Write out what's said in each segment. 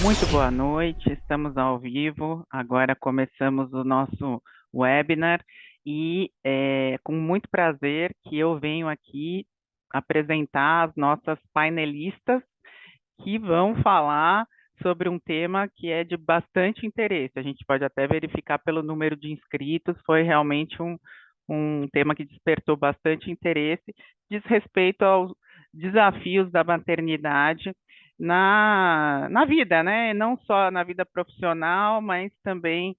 Muito boa noite, estamos ao vivo. Agora começamos o nosso webinar e é com muito prazer que eu venho aqui apresentar as nossas painelistas que vão falar sobre um tema que é de bastante interesse. A gente pode até verificar pelo número de inscritos, foi realmente um tema que despertou bastante interesse, diz respeito aos desafios da maternidade na vida, né? Não só na vida profissional, mas também,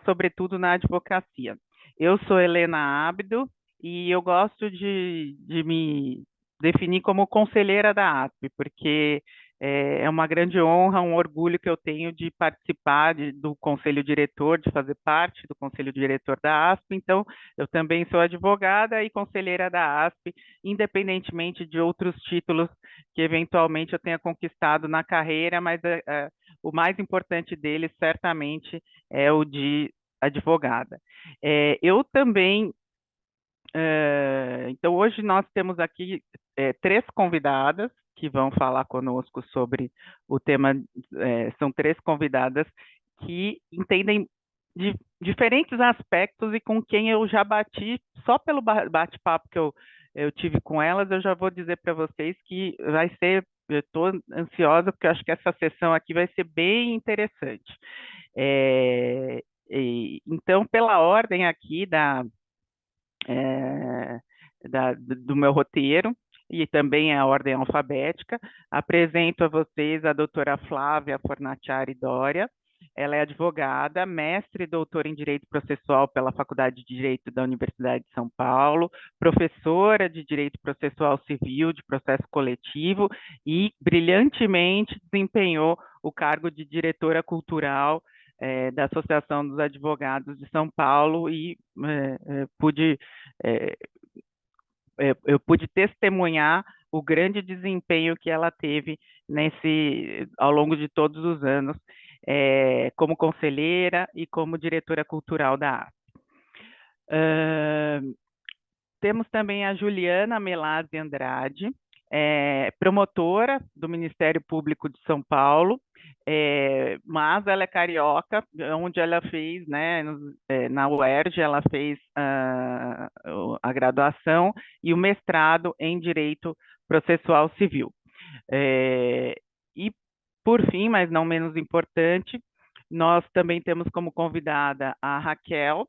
sobretudo, na advocacia. Eu sou Helena Abdo e eu gosto de me definir como conselheira da ASP, porque é uma grande honra, um orgulho que eu tenho de participar do conselho diretor, de fazer parte do conselho diretor da ASP. Então, eu também sou advogada e conselheira da ASP, independentemente de outros títulos que eventualmente eu tenha conquistado na carreira, mas o mais importante deles certamente é o de advogada. Eu também então, hoje nós temos aqui três convidadas que vão falar conosco sobre o tema. São três convidadas que entendem de diferentes aspectos e com quem eu já bati, só pelo bate-papo que eu tive com elas, eu já vou dizer para vocês que vai ser. Eu estou ansiosa porque eu acho que essa sessão aqui vai ser bem interessante. Então, pela ordem aqui é, do meu roteiro, e também a ordem alfabética. Apresento a vocês a doutora Flávia Fornaciari Doria. Ela é advogada, mestre e doutora em Direito Processual pela Faculdade de Direito da Universidade de São Paulo, professora de Direito Processual Civil, de Processo Coletivo, e brilhantemente desempenhou o cargo de diretora cultural da Associação dos Advogados de São Paulo e é, eu pude testemunhar o grande desempenho que ela teve ao longo de todos os anos, como conselheira e como diretora cultural da ASP. Temos também a Juliana Melazzi Andrade, promotora do Ministério Público de São Paulo, mas ela é carioca, onde ela fez, né, na UERJ, ela fez a graduação e o mestrado em Direito Processual Civil. E, por fim, mas não menos importante, nós também temos como convidada a Raquel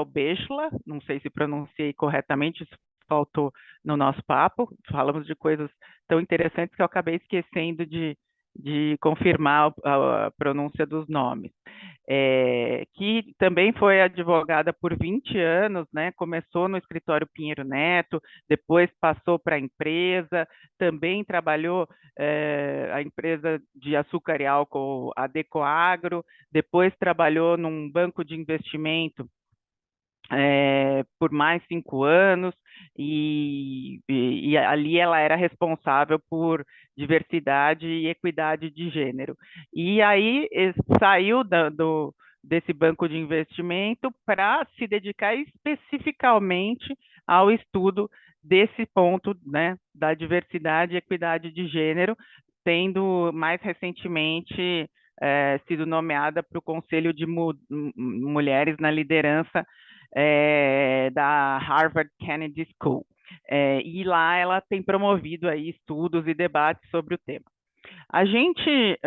Bechla, não sei se pronunciei corretamente, isso faltou no nosso papo, falamos de coisas tão interessantes que eu acabei esquecendo de confirmar a pronúncia dos nomes. Que também foi advogada por 20 anos, né? Começou no escritório Pinheiro Neto, depois passou para a empresa, também trabalhou a empresa de açúcar e álcool, a Decoagro, depois trabalhou num banco de investimento por mais 5 anos, e ali ela era responsável por diversidade e equidade de gênero. E aí saiu desse banco de investimento para se dedicar especificamente ao estudo desse ponto, né, da diversidade e equidade de gênero, tendo mais recentemente sido nomeada para o Conselho de Mulheres na Liderança da Harvard Kennedy School. E lá ela tem promovido aí estudos e debates sobre o tema. A gente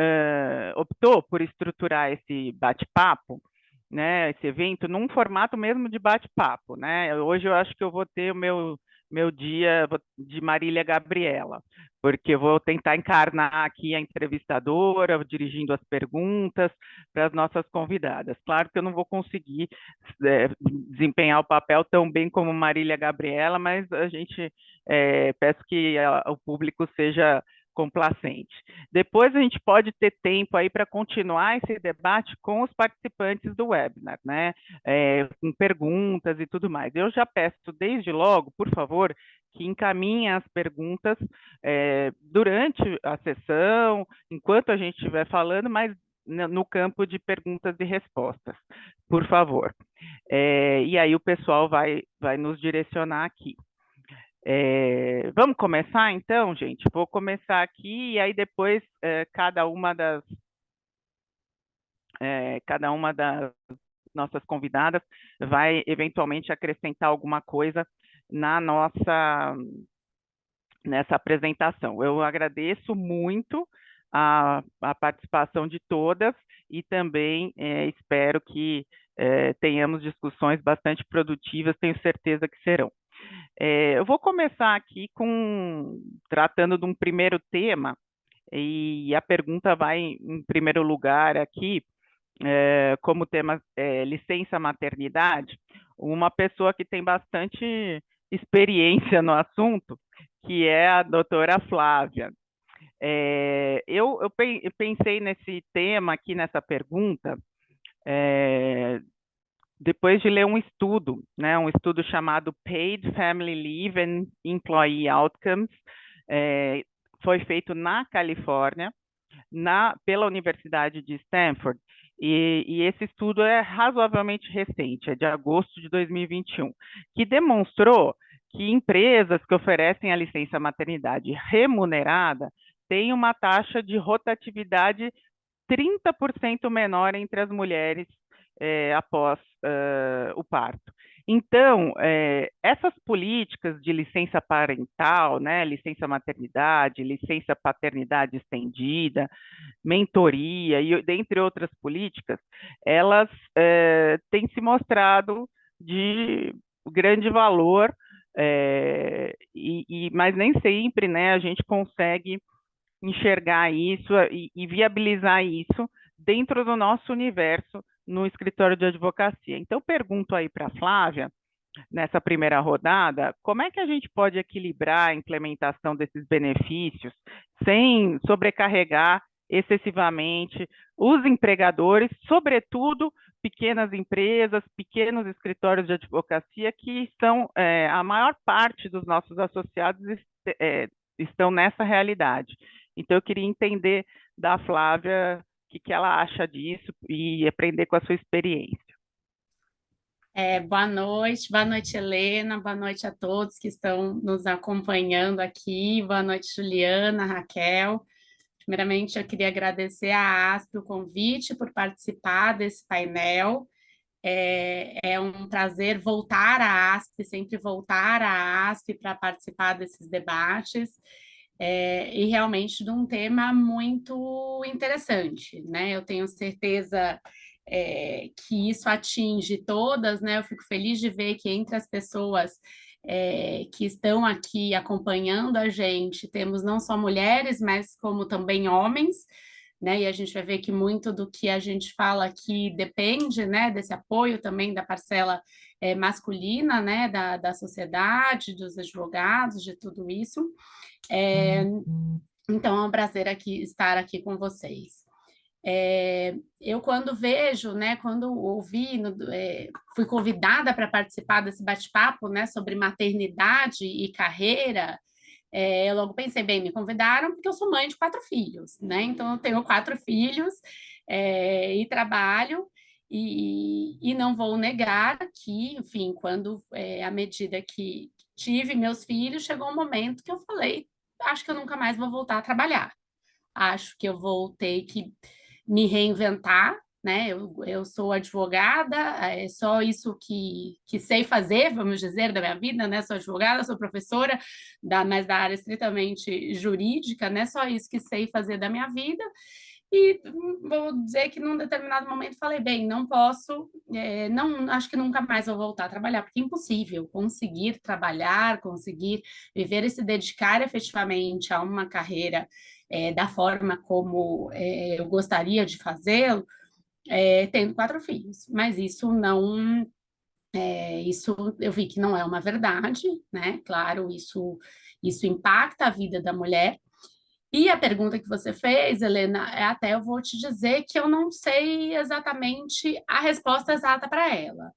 optou por estruturar esse bate-papo, né, esse evento, num formato mesmo de bate-papo, né? Hoje eu acho que eu vou ter o meu dia de Marília Gabriela, porque eu vou tentar encarnar aqui a entrevistadora, dirigindo as perguntas para as nossas convidadas. Claro que eu não vou conseguir desempenhar o papel tão bem como Marília Gabriela, mas a gente peço que o público seja complacente. Depois a gente pode ter tempo aí para continuar esse debate com os participantes do webinar, né? Com perguntas e tudo mais. Eu já peço desde logo, por favor, que encaminhem as perguntas durante a sessão, enquanto a gente estiver falando, mas no campo de perguntas e respostas, por favor. E aí o pessoal vai nos direcionar aqui. Vamos começar então, gente? Vou começar aqui e aí depois cada uma cada uma das nossas convidadas vai eventualmente acrescentar alguma coisa na nessa apresentação. Eu agradeço muito a participação de todas e também espero que tenhamos discussões bastante produtivas, tenho certeza que serão. Eu vou começar aqui tratando de um primeiro tema, e a pergunta vai em primeiro lugar aqui, como tema licença maternidade, uma pessoa que tem bastante experiência no assunto, que é a doutora Flávia. Eu pensei nesse tema aqui, nessa pergunta, depois de ler um estudo, né, um estudo chamado Paid Family Leave and Employee Outcomes, foi feito na Califórnia, pela Universidade de Stanford, e esse estudo é razoavelmente recente, é de agosto de 2021, que demonstrou que empresas que oferecem a licença maternidade remunerada têm uma taxa de rotatividade 30% menor entre as mulheres após o parto. Então, essas políticas de licença parental, né, licença maternidade, licença paternidade estendida, mentoria, e dentre outras políticas, elas têm se mostrado de grande valor, mas nem sempre, né, a gente consegue enxergar isso e viabilizar isso dentro do nosso universo no escritório de advocacia. Então, pergunto aí para a Flávia, nessa primeira rodada, como é que a gente pode equilibrar a implementação desses benefícios sem sobrecarregar excessivamente os empregadores, sobretudo pequenas empresas, pequenos escritórios de advocacia, que são a maior parte dos nossos associados estão nessa realidade. Então, eu queria entender da Flávia o que ela acha disso e aprender com a sua experiência. Boa noite, Helena, boa noite a todos que estão nos acompanhando aqui, boa noite, Juliana, Raquel. Primeiramente, eu queria agradecer à ASP o convite por participar desse painel. É um prazer voltar à ASP, sempre voltar à ASP para participar desses debates, e realmente de um tema muito interessante, né? Eu tenho certeza que isso atinge todas, né? Eu fico feliz de ver que entre as pessoas que estão aqui acompanhando a gente, temos não só mulheres, mas como também homens, né? E a gente vai ver que muito do que a gente fala aqui depende, né, desse apoio também da parcela masculina, né, da sociedade, dos advogados, de tudo isso. É, então, é um prazer estar aqui com vocês. Eu quando vejo, né, quando ouvi, fui convidada para participar desse bate-papo, né, sobre maternidade e carreira, eu logo pensei, bem, me convidaram porque eu sou mãe de 4 filhos, né? Então eu tenho 4 filhos e trabalho e não vou negar que, enfim, quando à medida que tive meus filhos, chegou um momento que eu falei, acho que eu nunca mais vou voltar a trabalhar. Acho que eu vou ter que me reinventar, né? Eu sou advogada, é só isso que sei fazer, vamos dizer, da minha vida, né? Sou advogada, sou professora, mas da área estritamente jurídica, né? Só isso que sei fazer da minha vida. E vou dizer que num determinado momento falei, bem, não posso, não, acho que nunca mais vou voltar a trabalhar, porque é impossível conseguir trabalhar, conseguir viver e se dedicar efetivamente a uma carreira da forma como eu gostaria de fazê-lo, tendo 4 filhos. Mas isso não, isso eu vi que não é uma verdade, né? Claro, isso impacta a vida da mulher. E a pergunta que você fez, Helena, até eu vou te dizer que eu não sei exatamente a resposta exata para ela.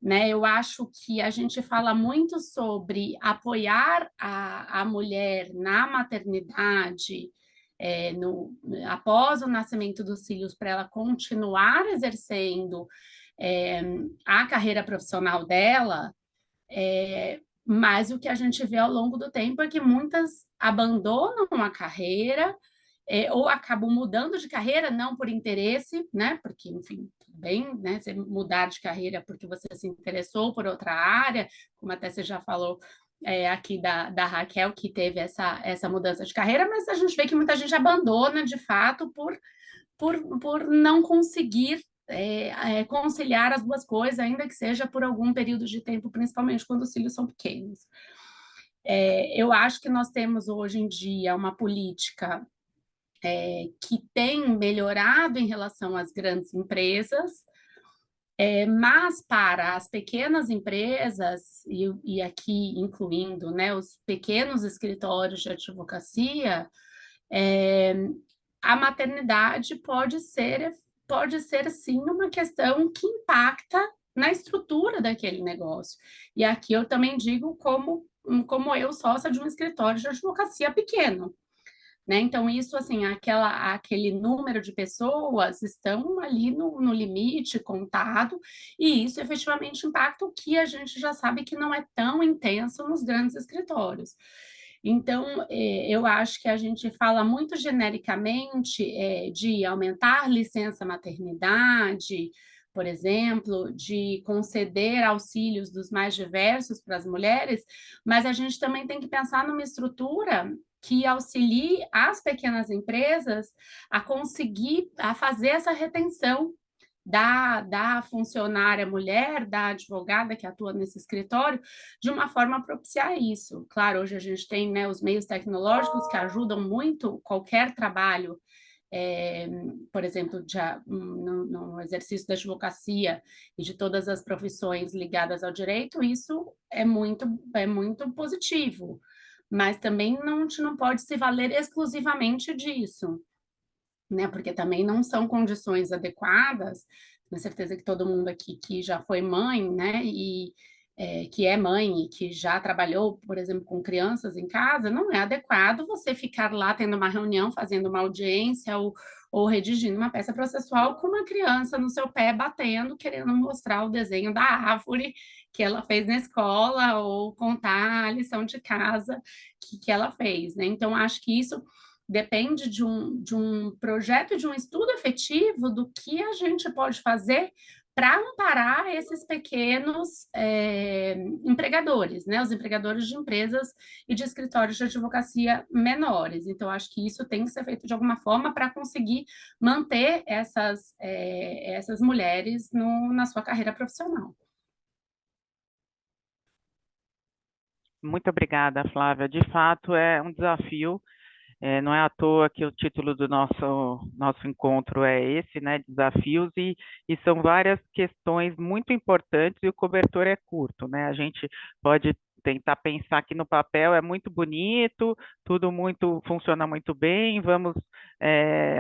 Né? Eu acho que a gente fala muito sobre apoiar a mulher na maternidade, após o nascimento dos filhos, para ela continuar exercendo é, a carreira profissional dela, mas o que a gente vê ao longo do tempo é que muitas abandonam a carreira ou acabam mudando de carreira, não por interesse, né? Porque, enfim, tudo bem, né? Você mudar de carreira porque você se interessou por outra área, como até você já falou aqui da Raquel, que teve essa mudança de carreira, mas a gente vê que muita gente abandona de fato por não conseguir conciliar as duas coisas, ainda que seja por algum período de tempo, principalmente quando os filhos são pequenos. Eu acho que nós temos hoje em dia uma política que tem melhorado em relação às grandes empresas, mas para as pequenas empresas, e aqui incluindo, né, os pequenos escritórios de advocacia, a maternidade pode ser sim uma questão que impacta na estrutura daquele negócio. E aqui eu também digo como eu sócia de um escritório de advocacia pequeno. Né? Então, isso, assim, aquele número de pessoas estão ali no limite contado, e isso efetivamente impacta o que a gente já sabe que não é tão intenso nos grandes escritórios. Então, eu acho que a gente fala muito genericamente de aumentar licença maternidade, por exemplo, de conceder auxílios dos mais diversos para as mulheres, mas a gente também tem que pensar numa estrutura que auxilie as pequenas empresas a conseguir a fazer essa retenção da funcionária mulher, da advogada que atua nesse escritório, de uma forma a propiciar isso. Claro, hoje a gente tem, né, os meios tecnológicos que ajudam muito qualquer trabalho, por exemplo, no exercício da advocacia e de todas as profissões ligadas ao direito, isso é muito positivo, mas também a gente não pode se valer exclusivamente disso, né? Porque também não são condições adequadas. Tenho certeza que todo mundo aqui que já foi mãe, né? E que é mãe e que já trabalhou, por exemplo, com crianças em casa, não é adequado você ficar lá tendo uma reunião, fazendo uma audiência ou redigindo uma peça processual com uma criança no seu pé batendo, querendo mostrar o desenho da árvore que ela fez na escola ou contar a lição de casa que ela fez, né? Então, acho que isso depende de um projeto, de um estudo efetivo do que a gente pode fazer para amparar esses pequenos empregadores, né? Os empregadores de empresas e de escritórios de advocacia menores. Então, acho que isso tem que ser feito de alguma forma para conseguir manter essas mulheres na sua carreira profissional. Muito obrigada, Flávia. De fato, é um desafio. Não é à toa que o título do nosso encontro é esse, né? Desafios, e são várias questões muito importantes e o cobertor é curto, né? A gente pode tentar pensar que no papel é muito bonito, tudo funciona muito bem, vamos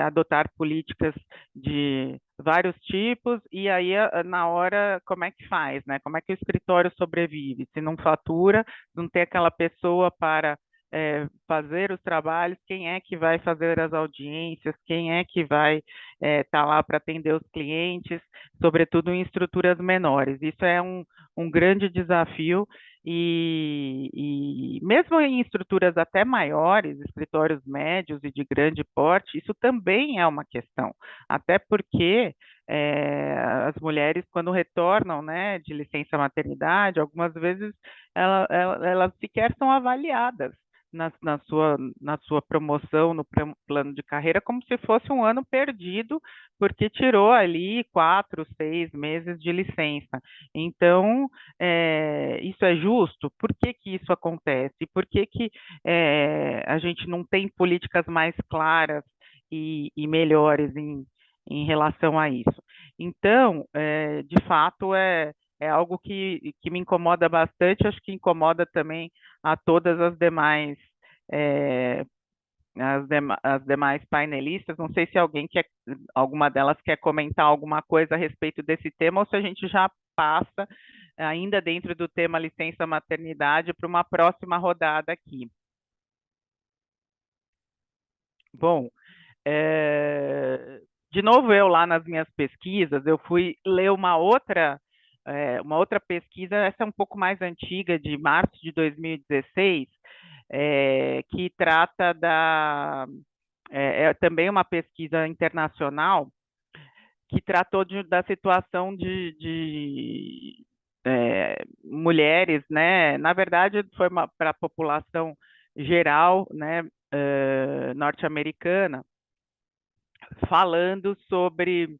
adotar políticas de vários tipos, e aí na hora como é que faz, né? Como é que o escritório sobrevive? Se não fatura, não tem aquela pessoa para fazer os trabalhos, quem é que vai fazer as audiências, quem é que vai estar lá para atender os clientes, sobretudo em estruturas menores. Isso é um grande desafio e mesmo em estruturas até maiores, escritórios médios e de grande porte, isso também é uma questão, até porque as mulheres, quando retornam, né, de licença maternidade, algumas vezes elas sequer são avaliadas na sua promoção, no plano de carreira, como se fosse um ano perdido, porque tirou ali 4, 6 meses de licença. Então, isso é justo? Por que que isso acontece? Por que que a gente não tem políticas mais claras e melhores em relação a isso? Então, de fato, é algo que me incomoda bastante, acho que incomoda também a todas as demais, é, as demais painelistas. Não sei se alguma delas quer comentar alguma coisa a respeito desse tema, ou se a gente já passa, ainda dentro do tema licença maternidade, para uma próxima rodada aqui. Bom, de novo, eu lá nas minhas pesquisas, eu fui ler uma outra pesquisa, essa é um pouco mais antiga, de março de 2016, que trata é também uma pesquisa internacional que tratou da situação de mulheres, né? Na verdade, foi para a população geral, né, norte-americana, falando sobre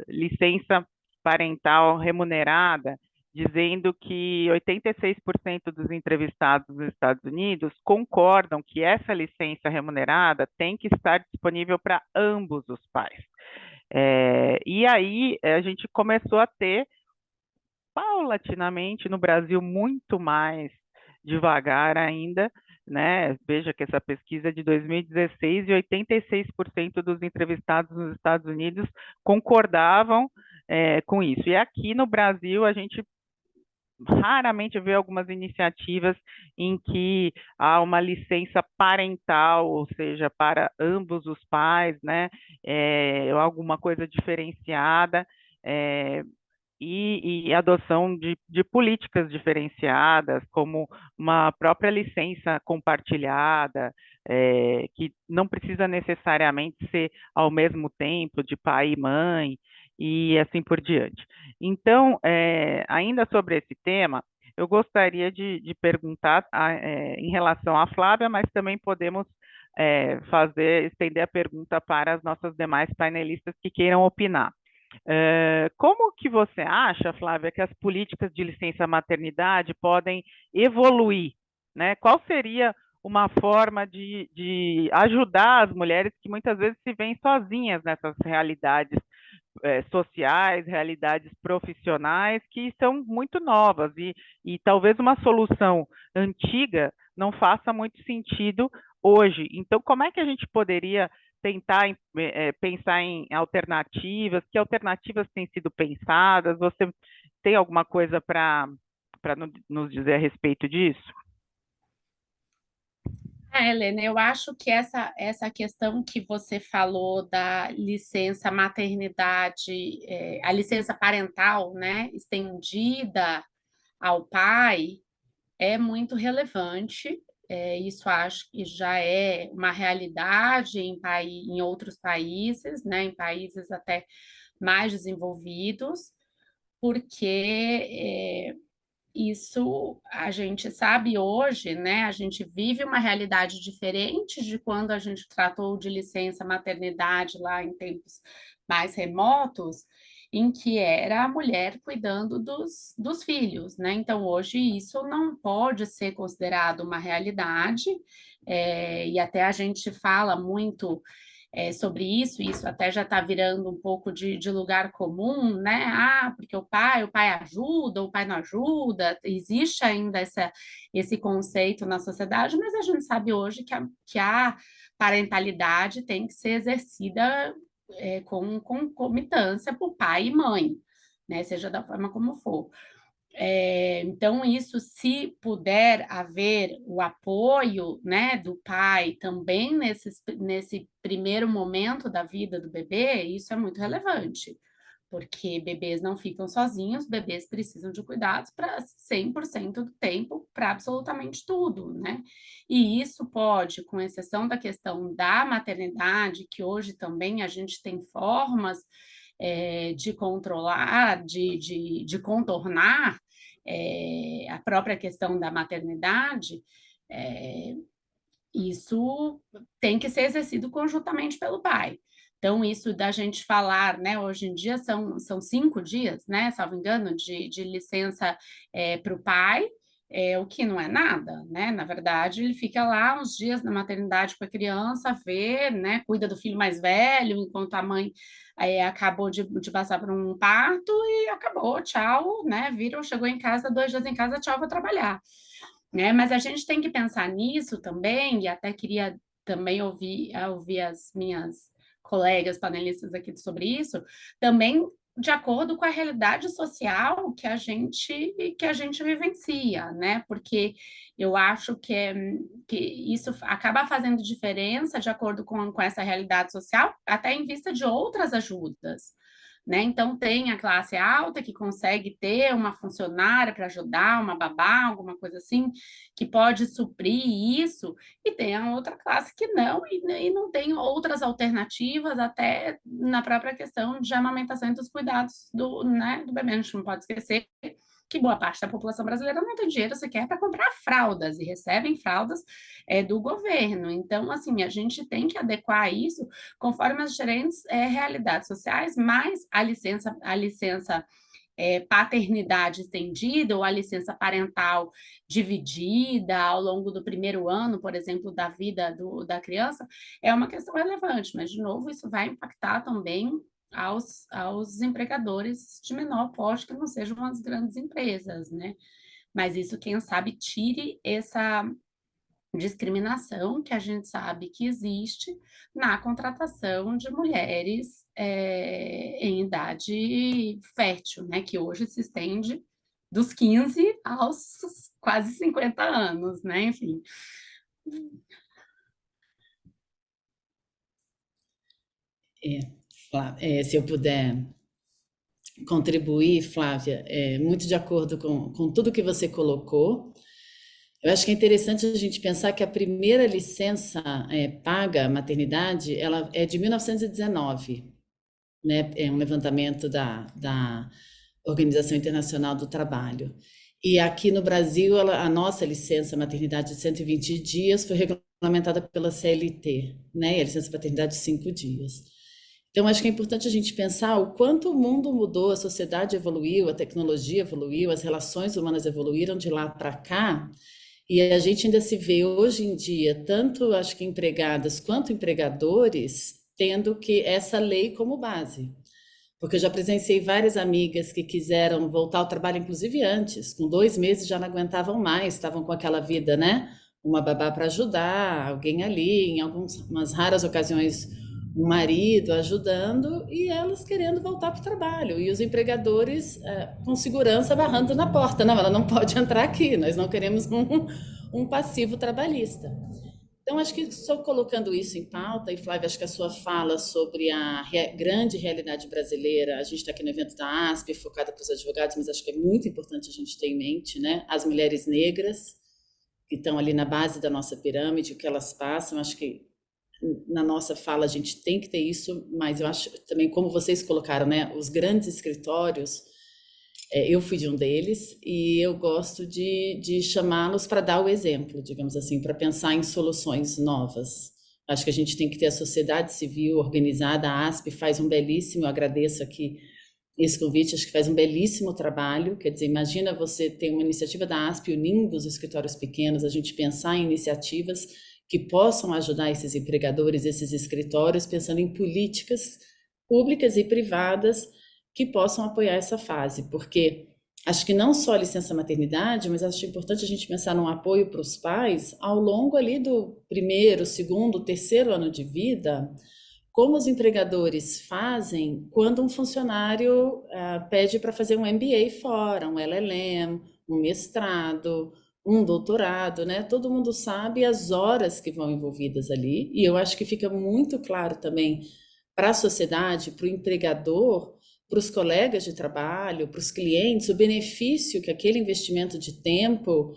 licença parental remunerada, dizendo que 86% dos entrevistados nos Estados Unidos concordam que essa licença remunerada tem que estar disponível para ambos os pais. E aí a gente começou a ter, paulatinamente, no Brasil, muito mais devagar ainda, né? Veja que essa pesquisa é de 2016 e 86% dos entrevistados nos Estados Unidos concordavam com isso. E aqui no Brasil, a gente raramente vê algumas iniciativas em que há uma licença parental, ou seja, para ambos os pais, né? Alguma coisa diferenciada. É, e adoção de políticas diferenciadas, como uma própria licença compartilhada, que não precisa necessariamente ser ao mesmo tempo de pai e mãe, e assim por diante. Então, ainda sobre esse tema, eu gostaria de perguntar em relação à Flávia, mas também podemos estender a pergunta para as nossas demais painelistas que queiram opinar. Como que você acha, Flávia, que as políticas de licença maternidade podem evoluir, né? Qual seria uma forma de ajudar as mulheres que muitas vezes se veem sozinhas nessas realidades sociais, realidades profissionais que são muito novas e talvez uma solução antiga não faça muito sentido hoje. Então, como é que a gente poderia tentar pensar em alternativas? Que alternativas têm sido pensadas? Você tem alguma coisa para nos dizer a respeito disso? Helena, eu acho que essa questão que você falou da licença maternidade, a licença parental, né, estendida ao pai, é muito relevante. Isso acho que já é uma realidade em outros países, né, em países até mais desenvolvidos, porque isso a gente sabe hoje, né? A gente vive uma realidade diferente de quando a gente tratou de licença maternidade lá em tempos mais remotos, em que era a mulher cuidando dos filhos, né? Então, hoje isso não pode ser considerado uma realidade, e até a gente fala muito sobre isso, e isso até já está virando um pouco de lugar comum, né? Ah, porque o pai ajuda, o pai não ajuda, existe ainda esse conceito na sociedade, mas a gente sabe hoje que a parentalidade tem que ser exercida com concomitância por pai e mãe, né? Seja da forma como for. Então, isso, se puder haver o apoio, né, do pai também nesse primeiro momento da vida do bebê, isso é muito relevante, porque bebês não ficam sozinhos, bebês precisam de cuidados para 100% do tempo, para absolutamente tudo, né? E isso pode, com exceção da questão da maternidade, que hoje também a gente tem formas de controlar, de contornar a própria questão da maternidade, é, isso tem que ser exercido conjuntamente pelo pai. Então, isso da gente falar, né? Hoje em dia são 5 dias, né? Salvo engano, de licença para o pai, o que não é nada, né? Na verdade, ele fica lá uns dias na maternidade com a criança, vê, né? Cuida do filho mais velho, enquanto a mãe acabou de passar por um parto e acabou, tchau, né? Chegou em casa, 2 dias em casa, tchau, vou trabalhar, né? Mas a gente tem que pensar nisso também, e até queria também ouvir as minhas colegas panelistas aqui sobre isso, também de acordo com a realidade social que a gente vivencia, né? Porque eu acho que isso acaba fazendo diferença de acordo com essa realidade social, até em vista de outras ajudas. Né? Então, tem a classe alta que consegue ter uma funcionária para ajudar, uma babá, alguma coisa assim, que pode suprir isso, e tem a outra classe que não, e não tem outras alternativas, até na própria questão de amamentação e dos cuidados né, do bebê. A gente não pode esquecer que boa parte da população brasileira não tem dinheiro sequer para comprar fraldas, e recebem fraldas do governo. Então, assim, a gente tem que adequar isso conforme as diferentes realidades sociais, mas a licença paternidade estendida ou a licença parental dividida ao longo do primeiro ano, por exemplo, da vida da criança, é uma questão relevante, mas, de novo, isso vai impactar também aos empregadores de menor porte, que não sejam as grandes empresas, né? Mas isso, quem sabe, tire essa discriminação que a gente sabe que existe na contratação de mulheres em idade fértil, né? Que hoje se estende dos 15 aos quase 50 anos, né? Enfim. Se eu puder contribuir, Flávia, muito de acordo com tudo que você colocou. Eu acho que é interessante a gente pensar que a primeira licença paga maternidade, ela é de 1919, né? É um levantamento da Organização Internacional do Trabalho. E aqui no Brasil, a nossa licença maternidade de 120 dias foi regulamentada pela CLT, né? E a licença paternidade de 5 dias. Então, acho que é importante a gente pensar o quanto o mundo mudou, a sociedade evoluiu, a tecnologia evoluiu, as relações humanas evoluíram de lá para cá, e a gente ainda se vê hoje em dia, tanto acho que empregadas quanto empregadores, tendo que essa lei como base. Porque eu já presenciei várias amigas que quiseram voltar ao trabalho, inclusive antes, com 2 meses já não aguentavam mais, estavam com aquela vida, né? Uma babá para ajudar, alguém ali, em algumas raras ocasiões um marido ajudando e elas querendo voltar para o trabalho. E os empregadores com segurança barrando na porta. Não, ela não pode entrar aqui, nós não queremos um passivo trabalhista. Então, acho que só colocando isso em pauta, e Flávia, acho que a sua fala sobre a grande realidade brasileira, a gente está aqui no evento da ASP, focada para os advogados, mas acho que é muito importante a gente ter em mente, né, as mulheres negras, que estão ali na base da nossa pirâmide, o que elas passam, acho que na nossa fala a gente tem que ter isso, mas eu acho também, como vocês colocaram, né, os grandes escritórios, eu fui de um deles e eu gosto de chamá-los para dar o exemplo, digamos assim, para pensar em soluções novas. Acho que a gente tem que ter a sociedade civil organizada, a ASP faz um belíssimo, eu agradeço aqui esse convite, acho que faz um belíssimo trabalho, quer dizer, imagina você ter uma iniciativa da ASP unindo os escritórios pequenos, a gente pensar em iniciativas que possam ajudar esses empregadores, esses escritórios, pensando em políticas públicas e privadas que possam apoiar essa fase, porque acho que não só a licença maternidade, mas acho importante a gente pensar num apoio para os pais ao longo ali do primeiro, segundo, terceiro ano de vida, como os empregadores fazem quando um funcionário pede para fazer um MBA fora, um LLM, um mestrado, um doutorado, né? Todo mundo sabe as horas que vão envolvidas ali, e eu acho que fica muito claro também para a sociedade, para o empregador, para os colegas de trabalho, para os clientes, o benefício que aquele investimento de tempo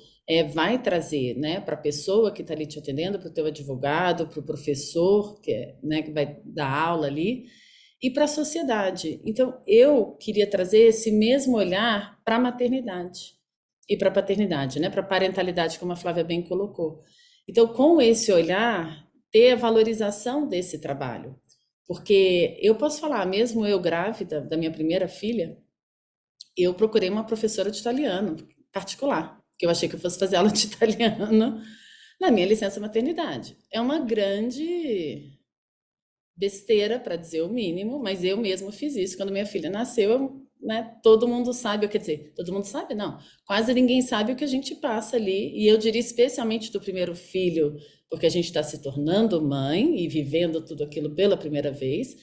vai trazer, né, para a pessoa que está ali te atendendo, para o teu advogado, para o professor né, que vai dar aula ali, e para a sociedade. Então, eu queria trazer esse mesmo olhar para a maternidade e para a paternidade, né, para a parentalidade, como a Flávia bem colocou. Então, com esse olhar, ter a valorização desse trabalho. Porque eu posso falar, mesmo eu grávida da minha primeira filha, eu procurei uma professora de italiano particular, que eu achei que eu fosse fazer aula de italiano na minha licença maternidade. É uma grande besteira, para dizer o mínimo, mas eu mesma fiz isso. Quando minha filha nasceu, né, todo mundo sabe, quer dizer, todo mundo sabe? Não, quase ninguém sabe o que a gente passa ali, e eu diria especialmente do primeiro filho, porque a gente está se tornando mãe e vivendo tudo aquilo pela primeira vez.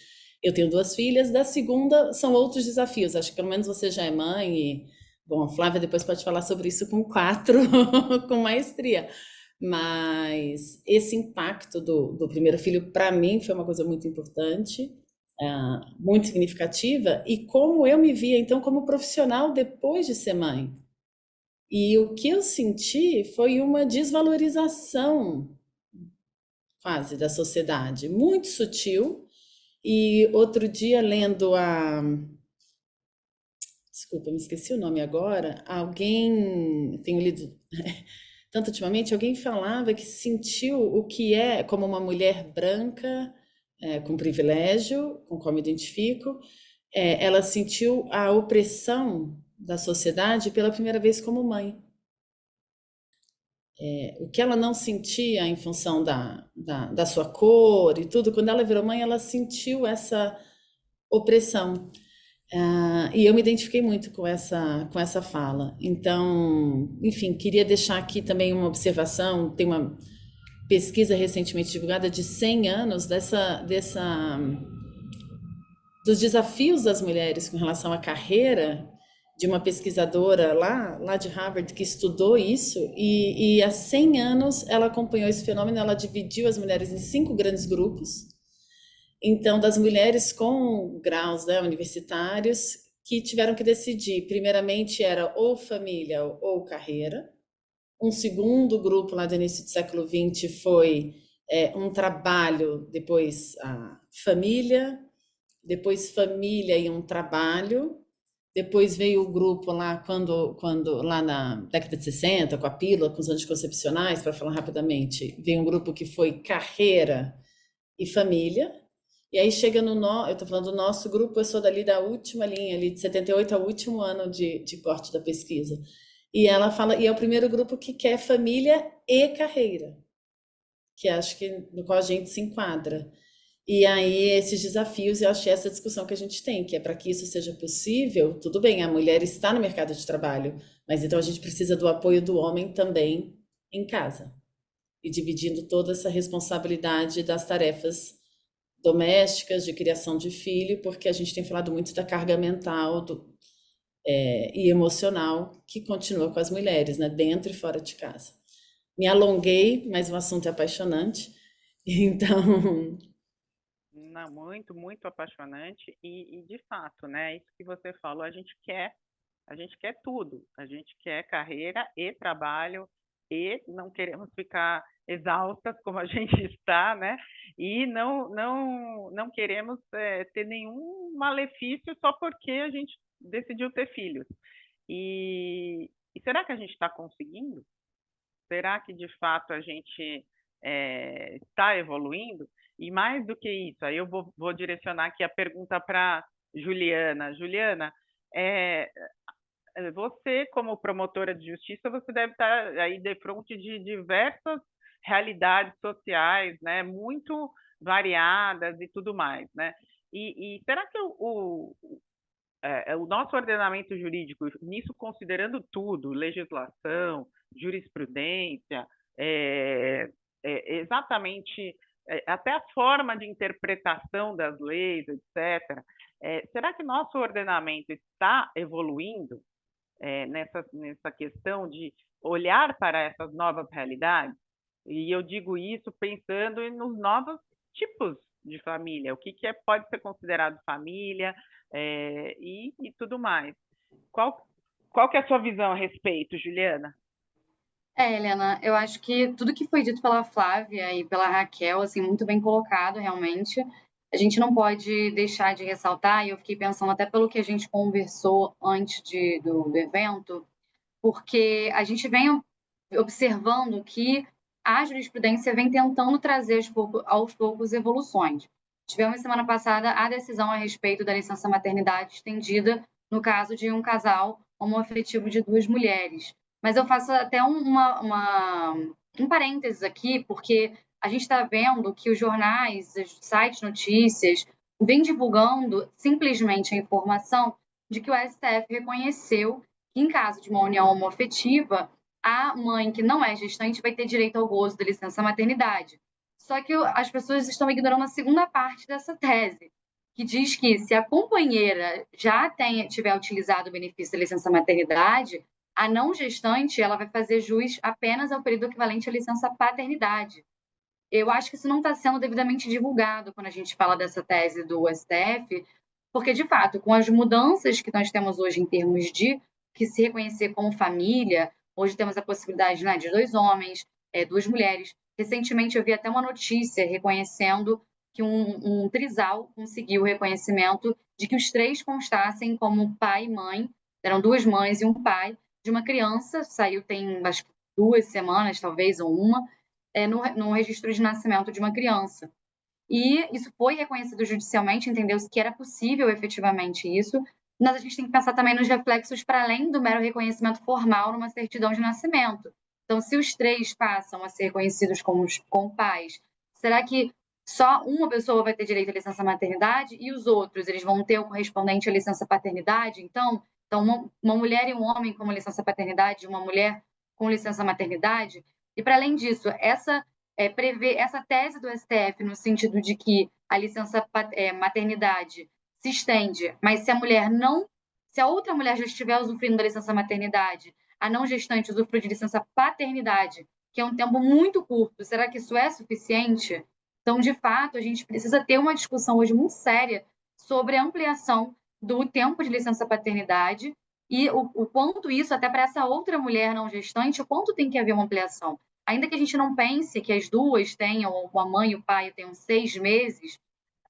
Eu tenho 2 filhas, da segunda são outros desafios, acho que pelo menos você já é mãe, e, bom, a Flávia depois pode falar sobre isso com 4, com maestria, mas esse impacto do primeiro filho, para mim, foi uma coisa muito importante, muito significativa, e como eu me via, então, como profissional depois de ser mãe. E o que eu senti foi uma desvalorização quase, da sociedade, muito sutil. E outro dia, lendo Desculpa, me esqueci o nome agora. Alguém, tenho lido tanto ultimamente, alguém falava que sentiu o que é como uma mulher branca, com privilégio, com qual me identifico, ela sentiu a opressão da sociedade pela primeira vez como mãe. O que ela não sentia em função da sua cor e tudo, quando ela virou mãe, ela sentiu essa opressão. E eu me identifiquei muito com essa fala. Então, enfim, queria deixar aqui também uma observação. Tem uma pesquisa recentemente divulgada de 100 anos dos desafios das mulheres com relação à carreira, de uma pesquisadora lá de Harvard que estudou isso, e há 100 anos ela acompanhou esse fenômeno. Ela dividiu as mulheres em 5 grandes grupos. Então, das mulheres com graus, né, universitários, que tiveram que decidir, primeiramente era ou família ou carreira. Um segundo grupo lá do início do século XX foi um trabalho, depois a família, depois família e um trabalho. Depois veio o grupo lá quando lá na década de 60, com a pílula, com os anticoncepcionais, para falar rapidamente, veio um grupo que foi carreira e família. E aí chega eu estou falando do nosso grupo, eu sou dali da última linha, ali de 78 ao último ano de corte da pesquisa. E ela fala, e é o primeiro grupo que quer família e carreira, que acho que no qual a gente se enquadra. E aí esses desafios, eu achei essa discussão que a gente tem, que é para que isso seja possível, tudo bem, a mulher está no mercado de trabalho, mas então a gente precisa do apoio do homem também em casa, e dividindo toda essa responsabilidade das tarefas domésticas, de criação de filho, porque a gente tem falado muito da carga mental e emocional que continua com as mulheres, né, dentro e fora de casa. Me alonguei, mas o assunto é apaixonante, então... Não, muito, muito apaixonante e de fato, né, isso que você falou, a gente quer tudo, a gente quer carreira e trabalho e não queremos ficar exaustas como a gente está, né? E não queremos ter nenhum malefício só porque a gente decidiu ter filhos. E será que a gente está conseguindo? Será que de fato a gente está evoluindo? E mais do que isso, aí eu vou direcionar aqui a pergunta para Juliana. Juliana, você, como promotora de justiça, você deve estar aí de frente de diversas realidades sociais, né, muito variadas e tudo mais, né? E será que o nosso ordenamento jurídico, nisso considerando tudo, legislação, jurisprudência, exatamente, até a forma de interpretação das leis, etc., será que nosso ordenamento está evoluindo nessa questão de olhar para essas novas realidades? E eu digo isso pensando nos novos tipos de família, o que pode ser considerado família, e tudo mais. Qual que é a sua visão a respeito, Juliana? Helena, eu acho que tudo que foi dito pela Flávia e pela Raquel, assim, muito bem colocado, realmente. A gente não pode deixar de ressaltar, e eu fiquei pensando até pelo que a gente conversou antes do evento, porque a gente vem observando que a jurisprudência vem tentando trazer aos poucos evoluções. Tivemos semana passada a decisão a respeito da licença maternidade estendida no caso de um casal homoafetivo de 2 mulheres. Mas eu faço até um parênteses aqui, porque a gente está vendo que os jornais, os sites de notícias, vêm divulgando simplesmente a informação de que o STF reconheceu que, em caso de uma união homoafetiva, a mãe que não é gestante vai ter direito ao gozo da licença maternidade. Só que as pessoas estão ignorando a segunda parte dessa tese, que diz que se a companheira já tiver utilizado o benefício da licença maternidade, a não gestante ela vai fazer jus apenas ao período equivalente à licença paternidade. Eu acho que isso não está sendo devidamente divulgado quando a gente fala dessa tese do STF, porque, de fato, com as mudanças que nós temos hoje em termos de que se reconhecer como família, hoje temos a possibilidade, né, de 2 homens, 2 mulheres, Recentemente eu vi até uma notícia reconhecendo que um trisal conseguiu o reconhecimento de que os 3 constassem como pai e mãe, eram 2 mães e um pai, de uma criança, saiu tem acho que 2 semanas, talvez, ou uma, no registro de nascimento de uma criança. E isso foi reconhecido judicialmente, entendeu-se que era possível efetivamente isso, mas a gente tem que pensar também nos reflexos para além do mero reconhecimento formal numa certidão de nascimento. Então, se os 3 passam a ser reconhecidos como pais, será que só uma pessoa vai ter direito à licença maternidade e os outros, eles vão ter o correspondente à licença paternidade? Então uma mulher e um homem com licença paternidade, uma mulher com licença maternidade? E para além disso, prevê essa tese do STF no sentido de que a licença maternidade se estende, mas se a outra mulher já estiver usufruindo da licença maternidade, a não gestante usufrui de licença paternidade, que é um tempo muito curto, será que isso é suficiente? Então, de fato, a gente precisa ter uma discussão hoje muito séria sobre a ampliação do tempo de licença paternidade e o quanto isso, até para essa outra mulher não gestante, o quanto tem que haver uma ampliação. Ainda que a gente não pense que as duas tenham, ou a mãe e o pai tenham 6 meses,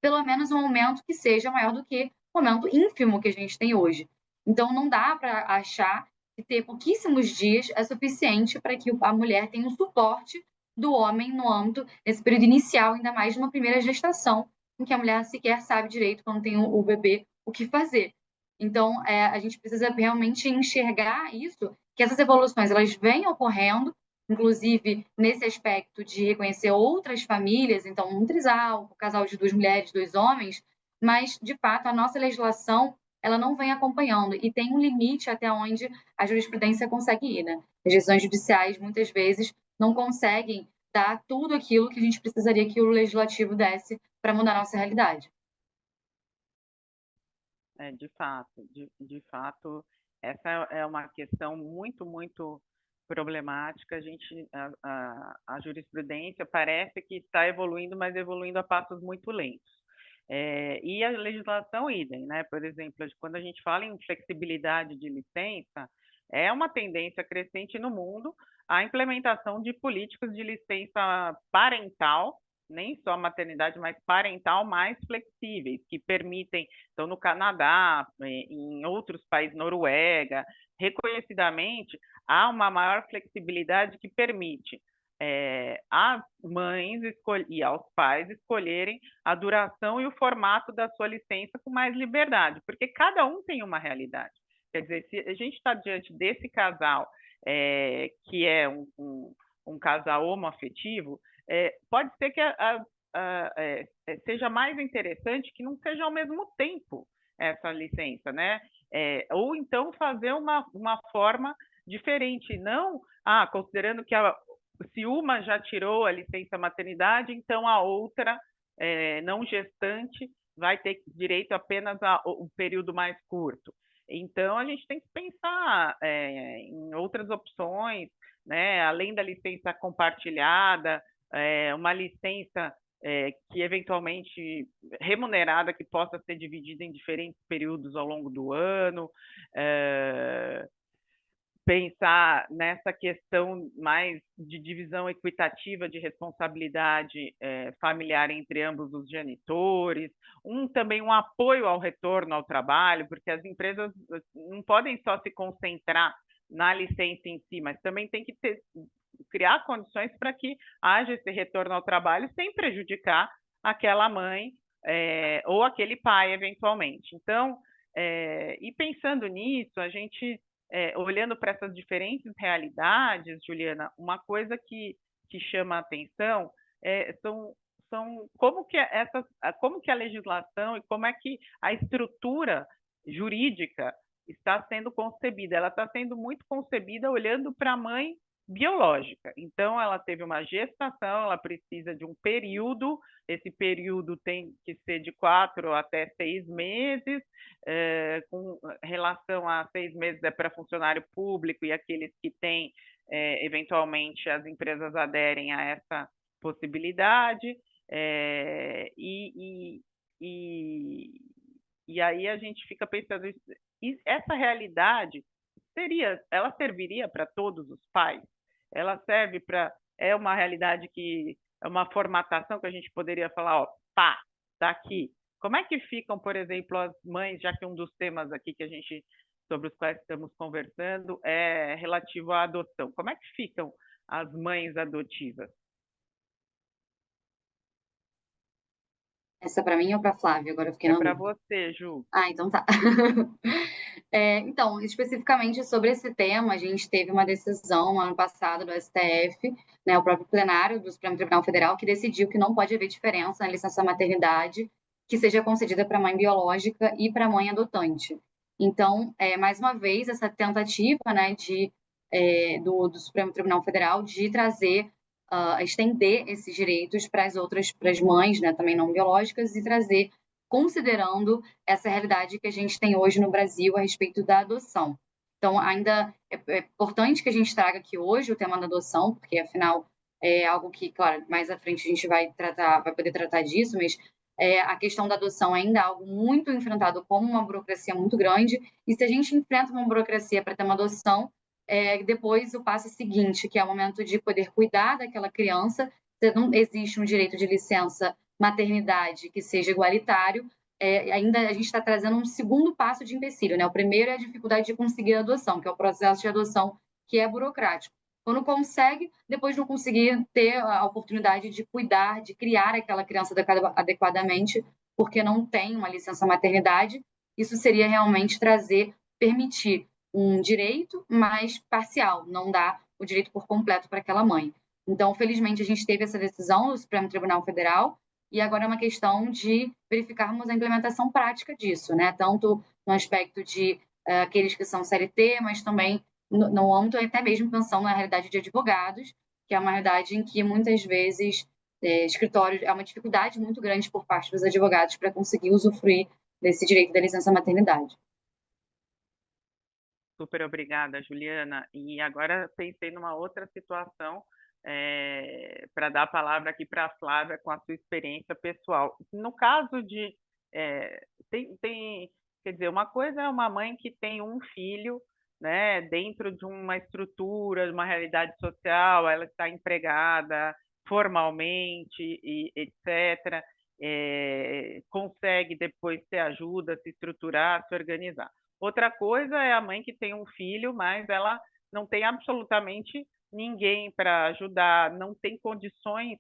pelo menos um aumento que seja maior do que o aumento ínfimo que a gente tem hoje. Então, não dá para achar que ter pouquíssimos dias é suficiente para que a mulher tenha um suporte do homem no âmbito desse período inicial, ainda mais de uma primeira gestação, em que a mulher sequer sabe direito, quando tem o bebê, o que fazer. Então, a gente precisa realmente enxergar isso, que essas evoluções elas vêm ocorrendo, inclusive nesse aspecto de reconhecer outras famílias, então um trisal, um casal de 2 mulheres, 2 homens, mas de fato a nossa legislação ela não vem acompanhando e tem um limite até onde a jurisprudência consegue ir, né? As decisões judiciais muitas vezes não conseguem dar tudo aquilo que a gente precisaria que o legislativo desse para mudar a nossa realidade. De fato, essa é uma questão muito, muito problemática. A jurisprudência parece que está evoluindo, mas evoluindo a passos muito lentos. E a legislação idem, né? Por exemplo, quando a gente fala em flexibilidade de licença, é uma tendência crescente no mundo a implementação de políticas de licença parental, nem só maternidade, mas parental mais flexíveis, que permitem, então no Canadá, em outros países, Noruega, reconhecidamente, há uma maior flexibilidade que permite às mães e aos pais escolherem a duração e o formato da sua licença com mais liberdade, porque cada um tem uma realidade. Quer dizer, se a gente está diante desse casal, que é um casal homoafetivo, pode ser que seja mais interessante que não seja ao mesmo tempo essa licença, né? Ou então fazer uma forma diferente, não considerando que se uma já tirou a licença maternidade, então a outra não gestante vai ter direito apenas a um período mais curto. Então, a gente tem que pensar em outras opções, né? Além da licença compartilhada, uma licença que eventualmente remunerada, que possa ser dividida em diferentes períodos ao longo do ano, pensar nessa questão mais de divisão equitativa de responsabilidade familiar entre ambos os genitores, também um apoio ao retorno ao trabalho, porque as empresas não podem só se concentrar na licença em si, mas também tem que criar condições para que haja esse retorno ao trabalho sem prejudicar aquela mãe ou aquele pai, eventualmente. Então, e pensando nisso, a gente olhando para essas diferentes realidades, Juliana, uma coisa que chama a atenção são como que a legislação e como é que a estrutura jurídica está sendo concebida. Ela está sendo muito concebida olhando para a mãe biológica. Então, ela teve uma gestação, ela precisa de um período, esse período tem que ser de 4 até 6 meses, com relação a 6 meses para funcionário público e aqueles que têm, eventualmente, as empresas aderem a essa possibilidade, e aí a gente fica pensando, essa realidade ela serviria para todos os pais? Ela serve para é uma realidade que é uma formatação que a gente poderia falar, ó, pá, tá aqui. Como é que ficam, por exemplo, as mães, já que um dos temas aqui que a gente sobre os quais estamos conversando é relativo à adoção. Como é que ficam as mães adotivas? Essa é para mim ou para Flávia? Agora eu fiquei É na para dúvida. você, Ju. Ah, então tá. Então, especificamente sobre esse tema, a gente teve uma decisão ano passado do STF, né, o próprio plenário do Supremo Tribunal Federal, que decidiu que não pode haver diferença na licença maternidade que seja concedida para a mãe biológica e para a mãe adotante. Então, mais uma vez, essa tentativa, né, do Supremo Tribunal Federal de trazer, estender esses direitos para as mães, né, também não biológicas, e trazer, considerando essa realidade que a gente tem hoje no Brasil a respeito da adoção. Então, ainda é importante que a gente traga aqui hoje o tema da adoção, porque, afinal, é algo que, claro, mais à frente a gente vai poder tratar disso, mas a questão da adoção ainda é algo muito enfrentado como uma burocracia muito grande, e se a gente enfrenta uma burocracia para ter uma adoção, depois o passo seguinte, que é o momento de poder cuidar daquela criança, não existe um direito de licença maternidade que seja igualitário, ainda a gente está trazendo um segundo passo de empecilho, né? O primeiro é a dificuldade de conseguir a adoção, que é o processo de adoção que é burocrático. Quando consegue, depois não conseguir ter a oportunidade de cuidar, de criar aquela criança adequadamente, porque não tem uma licença maternidade, isso seria realmente permitir um direito, mas parcial, não dá o direito por completo para aquela mãe. Então, felizmente, a gente teve essa decisão do Supremo Tribunal Federal, e agora é uma questão de verificarmos a implementação prática disso, né? Tanto no aspecto de aqueles que são CLT, mas também no âmbito até mesmo pensando na realidade de advogados, que é uma realidade em que muitas vezes escritórios é uma dificuldade muito grande por parte dos advogados para conseguir usufruir desse direito da licença maternidade. Super obrigada, Juliana. E agora pensei numa outra situação para dar a palavra aqui para a Flávia com a sua experiência pessoal. No caso de quer dizer, uma coisa é uma mãe que tem um filho, né, dentro de uma estrutura, de uma realidade social, ela está empregada formalmente, e etc., consegue depois ter ajuda, se estruturar, se organizar. Outra coisa é a mãe que tem um filho, mas ela não tem absolutamente ninguém para ajudar, não tem condições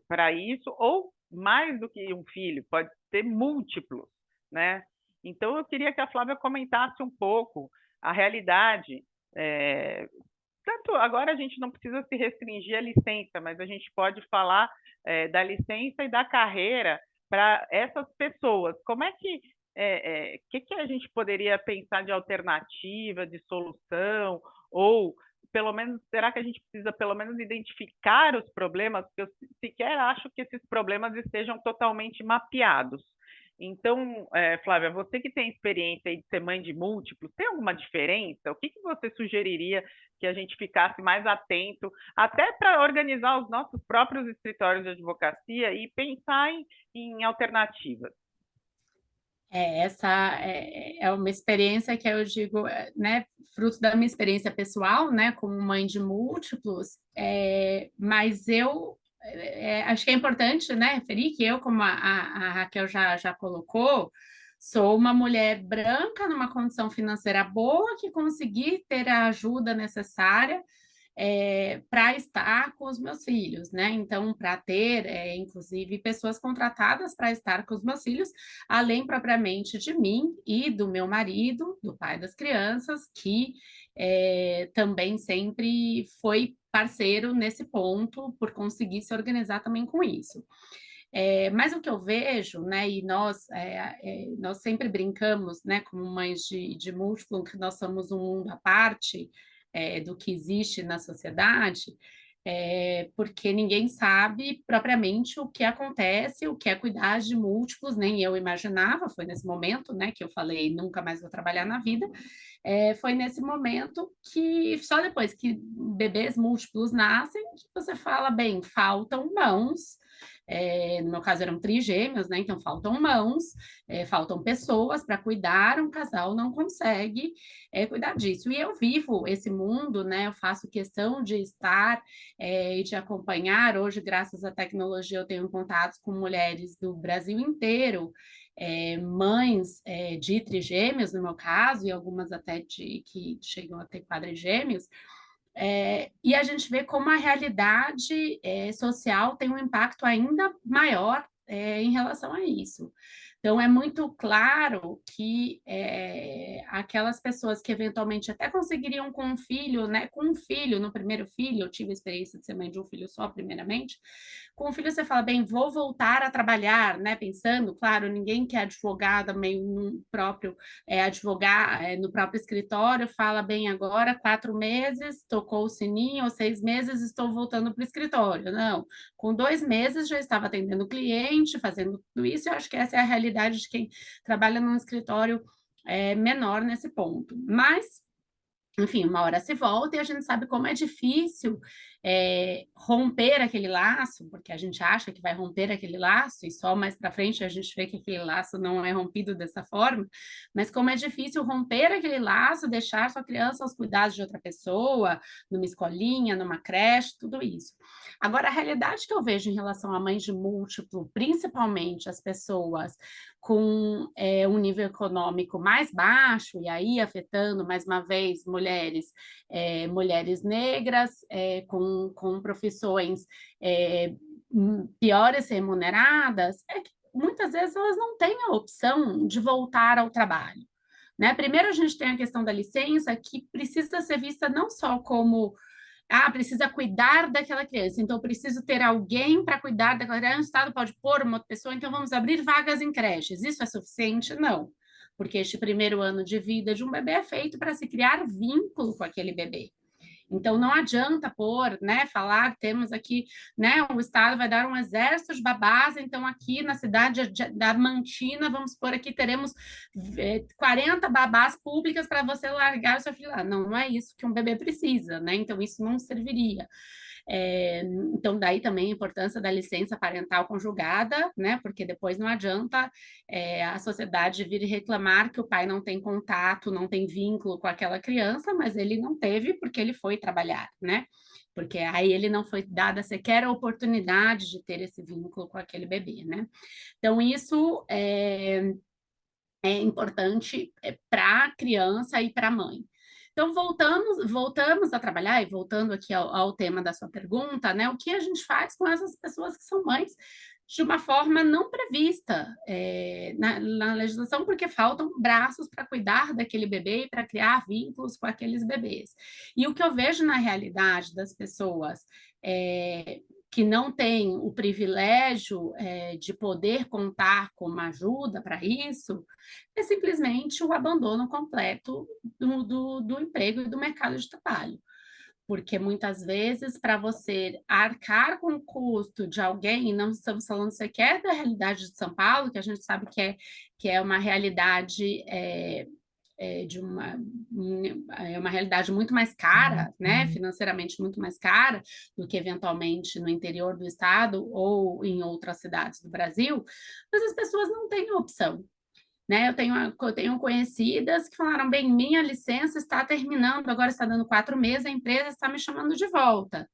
para isso, ou mais do que um filho, pode ter múltiplos, né? Então, eu queria que a Flávia comentasse um pouco a realidade. Tanto agora a gente não precisa se restringir à licença, mas a gente pode falar da licença e da carreira para essas pessoas. Como é que que a gente poderia pensar de alternativa, de solução, ou pelo menos, será que a gente precisa pelo menos identificar os problemas? Porque eu sequer acho que esses problemas estejam totalmente mapeados. Então, Flávia, você que tem experiência de ser mãe de múltiplos, tem alguma diferença? O que você sugeriria que a gente ficasse mais atento, até para organizar os nossos próprios escritórios de advocacia e pensar em alternativas? Essa é uma experiência que eu digo, né, fruto da minha experiência pessoal, né, como mãe de múltiplos, mas eu acho que é importante, né, referir que eu, como a Raquel já colocou, sou uma mulher branca numa condição financeira boa que consegui ter a ajuda necessária para estar com os meus filhos, né? Então, para ter, inclusive, pessoas contratadas para estar com os meus filhos, além propriamente de mim e do meu marido, do pai das crianças, que também sempre foi parceiro nesse ponto, por conseguir se organizar também com isso. Mas o que eu vejo, né, e nós sempre brincamos, né, como mães de múltiplo, que nós somos um mundo à parte do que existe na sociedade, porque ninguém sabe propriamente o que acontece, o que é cuidar de múltiplos, nem eu imaginava, foi nesse momento, né, que eu falei, nunca mais vou trabalhar na vida, foi nesse momento que, só depois que bebês múltiplos nascem, que você fala, bem, faltam mãos, No meu caso eram trigêmeos, né? Então faltam mãos, faltam pessoas para cuidar, um casal não consegue cuidar disso. E eu vivo esse mundo, né? Eu faço questão de estar e de acompanhar. Hoje, graças à tecnologia, eu tenho contatos com mulheres do Brasil inteiro, mães de trigêmeos, no meu caso, e algumas até que chegam a ter quadrigêmeos, e a gente vê como a realidade social tem um impacto ainda maior em relação a isso. Então, é muito claro que aquelas pessoas que eventualmente até conseguiriam com um filho, né? Com um filho, no primeiro filho, eu tive a experiência de ser mãe de um filho só, primeiramente. Com o filho você fala, bem, vou voltar a trabalhar, né? Pensando, claro, ninguém que é advogada meio no próprio advogar no próprio escritório fala, bem, agora 4 meses, tocou o sininho, ou 6 meses, estou voltando para o escritório. Não, com 2 meses já estava atendendo o cliente, fazendo tudo isso. Eu acho que essa é a realidade de quem trabalha num escritório menor nesse ponto. Mas, enfim, uma hora se volta e a gente sabe como é difícil romper aquele laço, porque a gente acha que vai romper aquele laço e só mais para frente a gente vê que aquele laço não é rompido dessa forma, mas como é difícil romper aquele laço, deixar sua criança aos cuidados de outra pessoa, numa escolinha, numa creche, tudo isso. Agora, a realidade que eu vejo em relação a mães de múltiplo, principalmente as pessoas com um nível econômico mais baixo, e aí afetando, mais uma vez, mulheres negras, com profissões piores remuneradas, é que muitas vezes elas não têm a opção de voltar ao trabalho. Né? Primeiro, a gente tem a questão da licença, que precisa ser vista não só como precisa cuidar daquela criança, então preciso ter alguém para cuidar daquela criança, o Estado pode pôr uma outra pessoa, então vamos abrir vagas em creches. Isso é suficiente? Não, porque este primeiro ano de vida de um bebê é feito para se criar vínculo com aquele bebê. Então, não adianta pôr, né, falar que temos aqui, né, o Estado vai dar um exército de babás, então aqui na cidade da Mantina, vamos pôr aqui, teremos 40 babás públicas para você largar o seu filho lá. Não, não é isso que um bebê precisa, né? Então, isso não serviria. Então, daí também a importância da licença parental conjugada, né? Porque depois não adianta a sociedade vir reclamar que o pai não tem contato, não tem vínculo com aquela criança, mas ele não teve porque ele foi trabalhar, né? Porque aí ele não foi dada sequer a oportunidade de ter esse vínculo com aquele bebê, né? Então, isso é importante para a criança e para a mãe. Então, voltamos a trabalhar, e voltando aqui ao tema da sua pergunta, né? O que a gente faz com essas pessoas que são mães de uma forma não prevista na legislação, porque faltam braços para cuidar daquele bebê e para criar vínculos com aqueles bebês. E o que eu vejo na realidade das pessoas que não têm o privilégio de poder contar com uma ajuda para isso, é simplesmente o abandono completo do emprego e do mercado de trabalho. Porque muitas vezes, para você arcar com o custo de alguém, e não estamos falando sequer da realidade de São Paulo, que a gente sabe que é uma realidade uma realidade muito mais cara, né, financeiramente muito mais cara do que eventualmente no interior do estado ou em outras cidades do Brasil, mas as pessoas não têm opção. Né? Eu tenho conhecidas que falaram, bem, minha licença está terminando, agora está dando 4 meses, a empresa está me chamando de volta.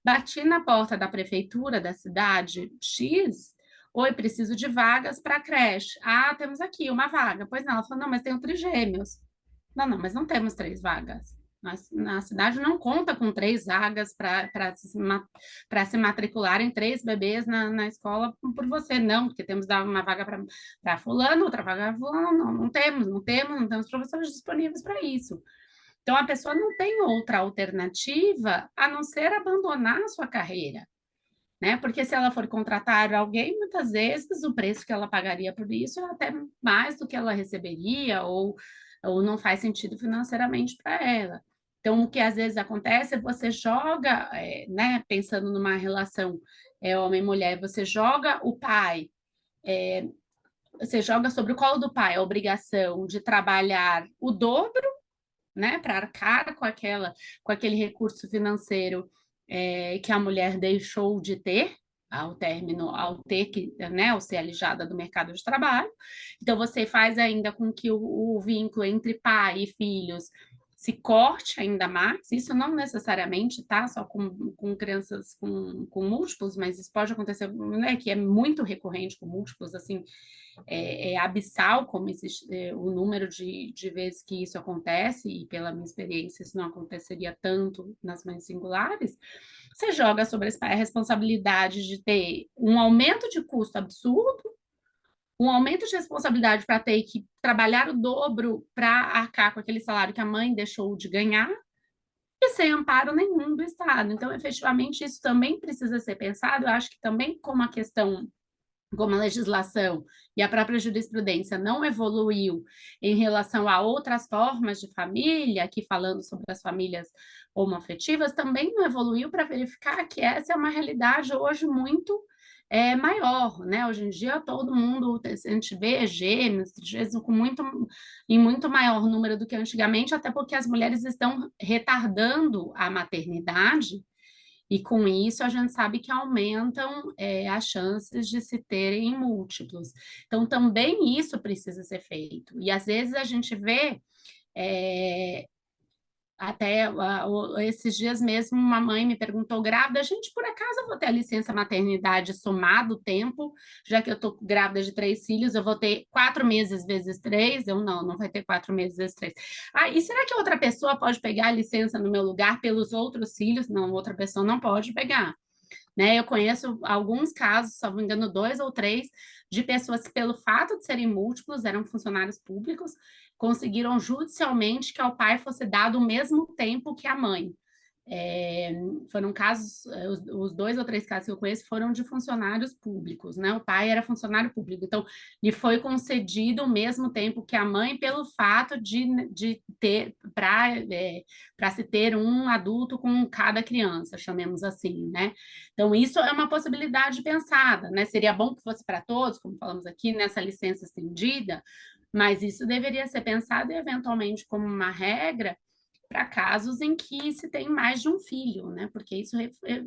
Bati na porta da prefeitura da cidade X, oi, preciso de vagas para creche. Temos aqui uma vaga. Pois não, ela falou, não, mas tenho trigêmeos. Não, mas não temos 3 vagas. Na cidade não conta com 3 vagas para se matricular em 3 bebês na escola por você, não, porque temos que dar uma vaga para fulano, outra vaga para fulano, não temos professores disponíveis para isso. Então, a pessoa não tem outra alternativa a não ser abandonar a sua carreira, né? Porque se ela for contratar alguém, muitas vezes o preço que ela pagaria por isso é até mais do que ela receberia, ou não faz sentido financeiramente para ela. Então, o que às vezes acontece é você joga, né, pensando numa relação homem-mulher, você joga o pai, você joga sobre o colo do pai a obrigação de trabalhar o dobro, né, para arcar com aquele recurso financeiro que a mulher deixou de ter, ao término, ao ter que, né, ao ser alijada do mercado de trabalho. Então, você faz ainda com que o vínculo entre pai e filhos se corte ainda mais, isso não necessariamente, tá, só com crianças com múltiplos, mas isso pode acontecer, né, que é muito recorrente com múltiplos, assim, é abissal como existe, o número de vezes que isso acontece, e pela minha experiência isso não aconteceria tanto nas mães singulares. Você joga sobre esse pai a responsabilidade de ter um aumento de custo absurdo, um aumento de responsabilidade para ter que trabalhar o dobro para arcar com aquele salário que a mãe deixou de ganhar, e sem amparo nenhum do Estado. Então, efetivamente, isso também precisa ser pensado. Eu acho que também como a questão, como a legislação e a própria jurisprudência não evoluiu em relação a outras formas de família, aqui falando sobre as famílias homoafetivas, também não evoluiu para verificar que essa é uma realidade hoje muito maior, né? Hoje em dia todo mundo, a gente vê gêmeos, em muito maior número do que antigamente, até porque as mulheres estão retardando a maternidade, e com isso a gente sabe que aumentam as chances de se terem múltiplos. Então, também isso precisa ser feito. E às vezes a gente vê até esses dias mesmo, uma mãe me perguntou, grávida, gente, por acaso eu vou ter a licença maternidade somado o tempo, já que eu estou grávida de 3 filhos, eu vou ter 4 meses vezes 3? Eu não vai ter 4 meses vezes 3. Ah, e será que outra pessoa pode pegar a licença no meu lugar pelos outros filhos? Não, outra pessoa não pode pegar. Né? Eu conheço alguns casos, se não me engano, 2 ou 3, de pessoas que, pelo fato de serem múltiplos, eram funcionários públicos, conseguiram judicialmente que ao pai fosse dado o mesmo tempo que a mãe. Foram casos, os 2 ou 3 casos que eu conheço foram de funcionários públicos, né? O pai era funcionário público, então lhe foi concedido o mesmo tempo que a mãe pelo fato de ter, para se ter um adulto com cada criança, chamemos assim, né? Então isso é uma possibilidade pensada, né? Seria bom que fosse para todos, como falamos aqui, nessa licença estendida, mas isso deveria ser pensado eventualmente como uma regra para casos em que se tem mais de um filho, né? Porque isso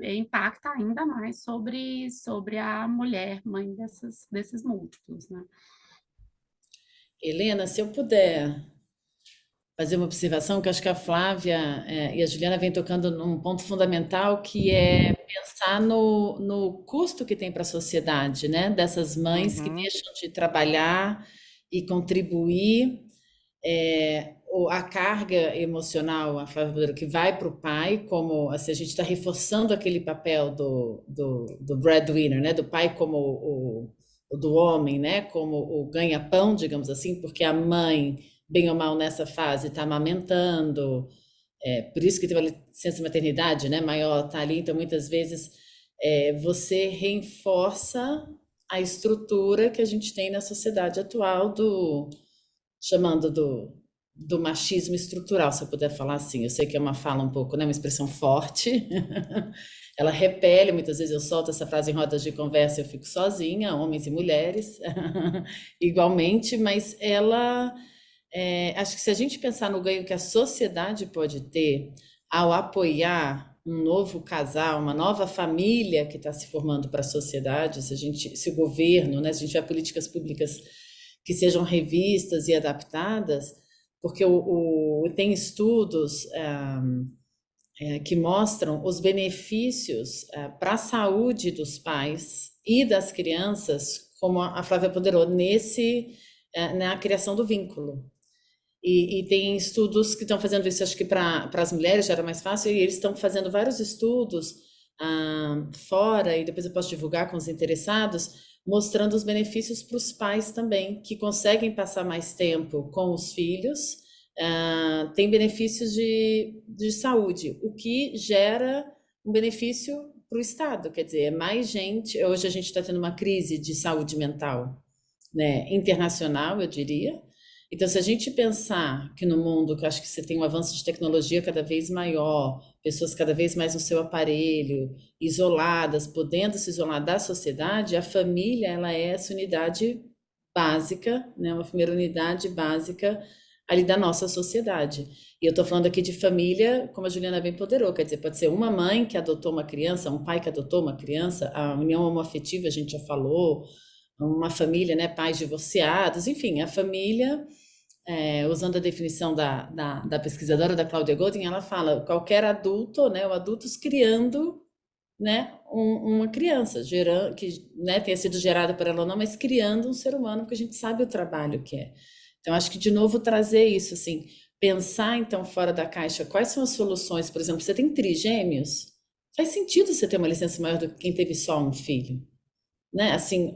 impacta ainda mais sobre a mulher, mãe desses múltiplos, né? Helena, se eu puder fazer uma observação, que eu acho que a Flávia e a Juliana vêm tocando num ponto fundamental, que é pensar no custo que tem para a sociedade, né? Dessas mães que Uhum. deixam de trabalhar e contribuir, a carga emocional, a Flávia Poderoso, que vai para o pai, como assim, a gente está reforçando aquele papel do breadwinner, né? Do pai como do homem, né? Como o ganha-pão, digamos assim, porque a mãe, bem ou mal nessa fase, está amamentando, por isso que tem uma licença maternidade, né? Maior está ali, então muitas vezes você reforça a estrutura que a gente tem na sociedade atual chamando do machismo estrutural, se eu puder falar assim. Eu sei que é uma fala um pouco, né, uma expressão forte. Ela repele, muitas vezes eu solto essa frase em rodas de conversa e eu fico sozinha, homens e mulheres, igualmente, mas ela, acho que se a gente pensar no ganho que a sociedade pode ter ao apoiar um novo casal, uma nova família que está se formando para a sociedade, se o governo, né, se a gente tiver políticas públicas que sejam revistas e adaptadas, porque tem estudos que mostram os benefícios para a saúde dos pais e das crianças, como a Flávia ponderou, na criação do vínculo. E tem estudos que estão fazendo isso, acho que para as mulheres já era mais fácil, e eles estão fazendo vários estudos fora, e depois eu posso divulgar com os interessados, mostrando os benefícios para os pais também, que conseguem passar mais tempo com os filhos, tem benefícios de saúde, o que gera um benefício para o Estado, quer dizer, é mais gente. Hoje a gente está tendo uma crise de saúde mental, né, internacional, eu diria. Então, se a gente pensar que no mundo, que eu acho que você tem um avanço de tecnologia cada vez maior, pessoas cada vez mais no seu aparelho, isoladas, podendo se isolar da sociedade, a família, ela é essa unidade básica, né, uma primeira unidade básica ali da nossa sociedade. E eu estou falando aqui de família, como a Juliana bem ponderou, quer dizer, pode ser uma mãe que adotou uma criança, um pai que adotou uma criança, a união homoafetiva a gente já falou, uma família, né, pais divorciados, enfim, a família, usando a definição da pesquisadora da Cláudia Goldin, ela fala qualquer adulto, né, ou adultos criando, né, uma criança, gerando, que, né, tenha sido gerada por ela ou não, mas criando um ser humano, porque a gente sabe o trabalho que é. Então, acho que, de novo, trazer isso, assim, pensar, então, fora da caixa, quais são as soluções, por exemplo, você tem trigêmeos, faz sentido você ter uma licença maior do que quem teve só um filho, né, assim,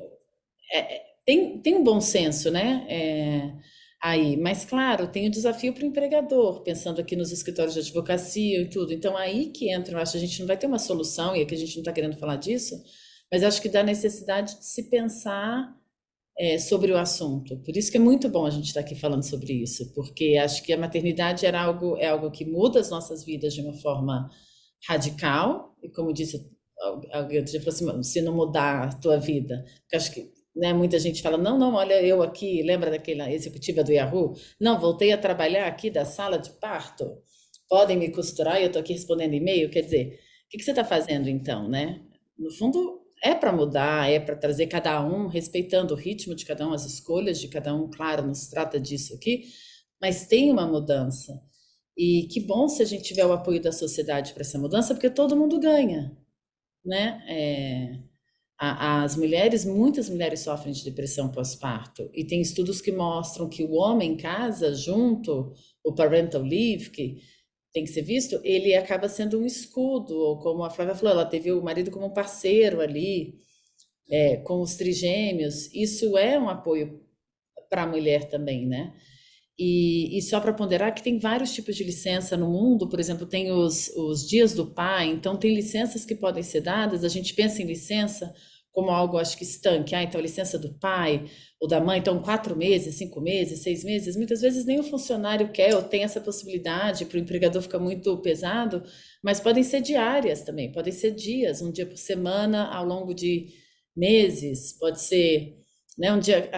tem um bom senso, né, aí, mas, claro, tem o desafio para o empregador, pensando aqui nos escritórios de advocacia e tudo, então, aí que entra, eu acho, a gente não vai ter uma solução, e aqui a gente não está querendo falar disso, mas acho que dá necessidade de se pensar sobre o assunto. Por isso que é muito bom a gente estar aqui falando sobre isso, porque acho que a maternidade é algo que muda as nossas vidas de uma forma radical, e como disse alguém outro dia, falou assim, se não mudar a tua vida, porque acho que, né, muita gente fala, não, olha eu aqui, lembra daquela executiva do Yahoo? Não, voltei a trabalhar aqui da sala de parto, podem me costurar e eu estou aqui respondendo e-mail, quer dizer, o que você está fazendo então, né? No fundo, é para mudar, é para trazer cada um, respeitando o ritmo de cada um, as escolhas de cada um, claro, não se trata disso aqui, mas tem uma mudança. E que bom se a gente tiver o apoio da sociedade para essa mudança, porque todo mundo ganha, né? As mulheres, muitas mulheres sofrem de depressão pós-parto, e tem estudos que mostram que o homem em casa, junto, o parental leave, que tem que ser visto, ele acaba sendo um escudo, ou como a Flávia falou, ela teve o marido como um parceiro ali, com os trigêmeos, isso é um apoio para a mulher também, né? E só para ponderar que tem vários tipos de licença no mundo, por exemplo, tem os dias do pai, então tem licenças que podem ser dadas, a gente pensa em licença como algo, acho que estanque, então a licença do pai ou da mãe, então 4 meses, 5 meses, 6 meses, muitas vezes nem o funcionário quer ou tem essa possibilidade, para o empregador fica muito pesado, mas podem ser diárias também, podem ser dias, um dia por semana ao longo de meses, pode ser, né, um dia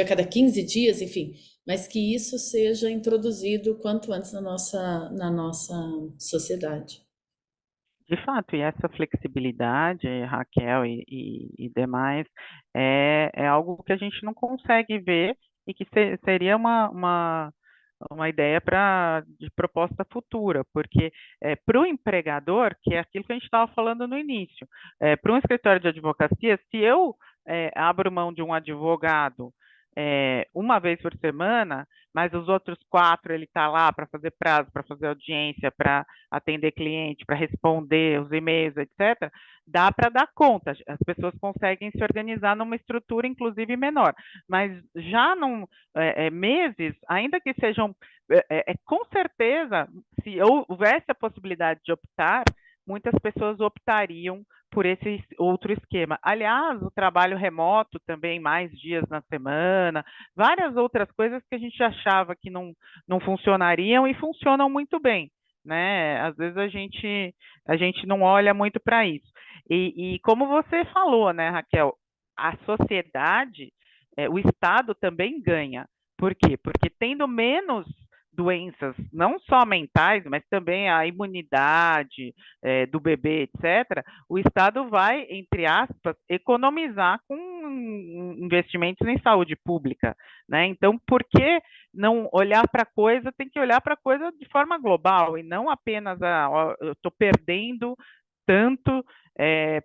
a cada 15 dias, enfim, mas que isso seja introduzido quanto antes na nossa sociedade. De fato, e essa flexibilidade, Raquel e demais, é algo que a gente não consegue ver e que seria uma ideia de proposta futura, porque para o empregador, que é aquilo que a gente estava falando no início, para um escritório de advocacia, se eu abro mão de um advogado uma vez por semana, mas os outros 4 ele está lá para fazer prazo, para fazer audiência, para atender cliente, para responder os e-mails, etc., dá para dar conta, as pessoas conseguem se organizar numa estrutura, inclusive, menor. Mas já não meses, ainda que sejam, com certeza, se houvesse a possibilidade de optar, muitas pessoas optariam por esse outro esquema. Aliás, o trabalho remoto também, mais dias na semana, várias outras coisas que a gente achava que não funcionariam e funcionam muito bem, né? Às vezes a gente não olha muito para isso. E como você falou, né, Raquel, a sociedade, o Estado também ganha. Por quê? Porque tendo menos doenças, não só mentais, mas também a imunidade do bebê, etc., o Estado vai, entre aspas, economizar com investimentos em saúde pública, né? Então, por que não olhar para a coisa, tem que olhar para a coisa de forma global, e não apenas, eu estou perdendo tanto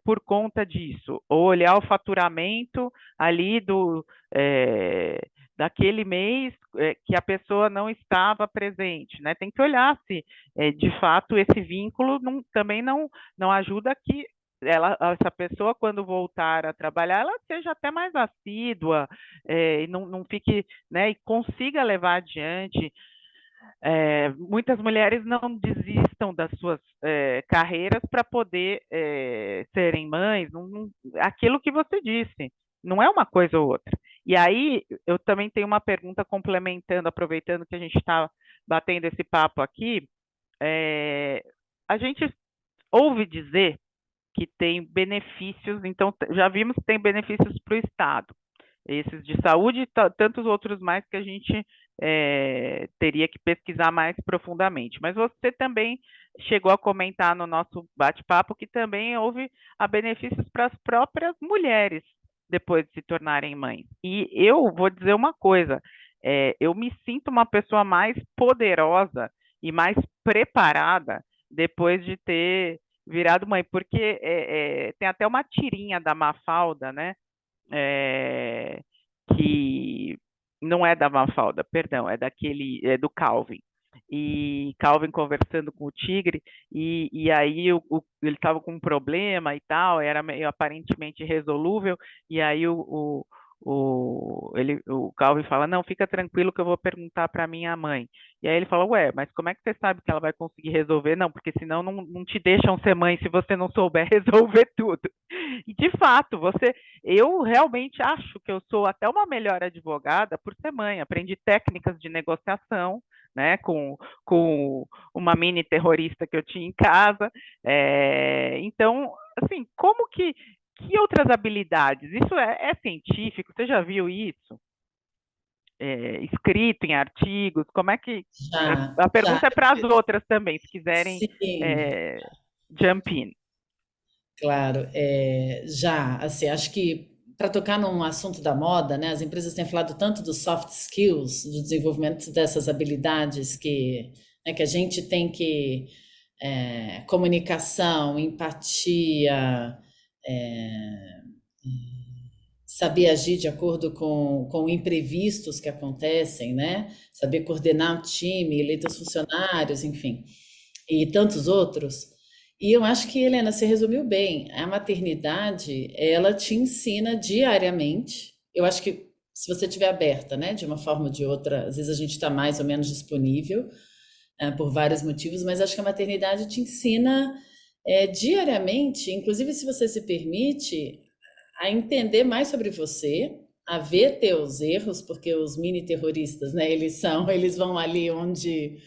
por conta disso, ou olhar o faturamento ali daquele mês que a pessoa não estava presente, né? Tem que olhar se, de fato, esse vínculo também não ajuda que essa pessoa, quando voltar a trabalhar, ela seja até mais assídua, e não fique, né, e consiga levar adiante. Muitas mulheres não desistam das suas carreiras para poder serem mães, aquilo que você disse, não é uma coisa ou outra. E aí, eu também tenho uma pergunta complementando, aproveitando que a gente está batendo esse papo aqui. A gente ouve dizer que tem benefícios, então já vimos que tem benefícios para o Estado, esses de saúde e tantos outros mais que a gente teria que pesquisar mais profundamente. Mas você também chegou a comentar no nosso bate-papo que também houve benefícios para as próprias mulheres depois de se tornarem mães. E eu vou dizer uma coisa, eu me sinto uma pessoa mais poderosa e mais preparada depois de ter virado mãe, porque tem até uma tirinha da Mafalda, né? Que não é da Mafalda, perdão, é do Calvin. E Calvin conversando com o tigre, e aí ele estava com um problema e tal, era meio aparentemente resolúvel, e aí o Calvin fala, não, fica tranquilo que eu vou perguntar para minha mãe. E aí ele fala, ué, mas como é que você sabe que ela vai conseguir resolver? Não, porque senão não te deixam ser mãe se você não souber resolver tudo. E de fato, eu realmente acho que eu sou até uma melhor advogada por ser mãe. Aprendi técnicas de negociação, né, com uma mini terrorista que eu tinha em casa. Então, assim, que outras habilidades? Isso é científico? Você já viu isso? Escrito em artigos? Como é que... Já, A já. pergunta é para as outras também, se quiserem Sim, jump in. claro. Já, assim, acho que para tocar num assunto da moda, né, as empresas têm falado tanto dos soft skills, do desenvolvimento dessas habilidades né, que a gente tem que comunicação, empatia, é, saber agir de acordo com imprevistos que acontecem, né? Saber coordenar o time, lidar os funcionários, enfim, e tantos outros. E eu acho que, Helena, você resumiu bem. A maternidade, ela te ensina diariamente. Eu acho que se você estiver aberta, né, de uma forma ou de outra, às vezes a gente está mais ou menos disponível, por vários motivos, mas acho que a maternidade te ensina diariamente, inclusive se você se permite, a entender mais sobre você, a ver teus erros, porque os mini terroristas, né, eles vão ali onde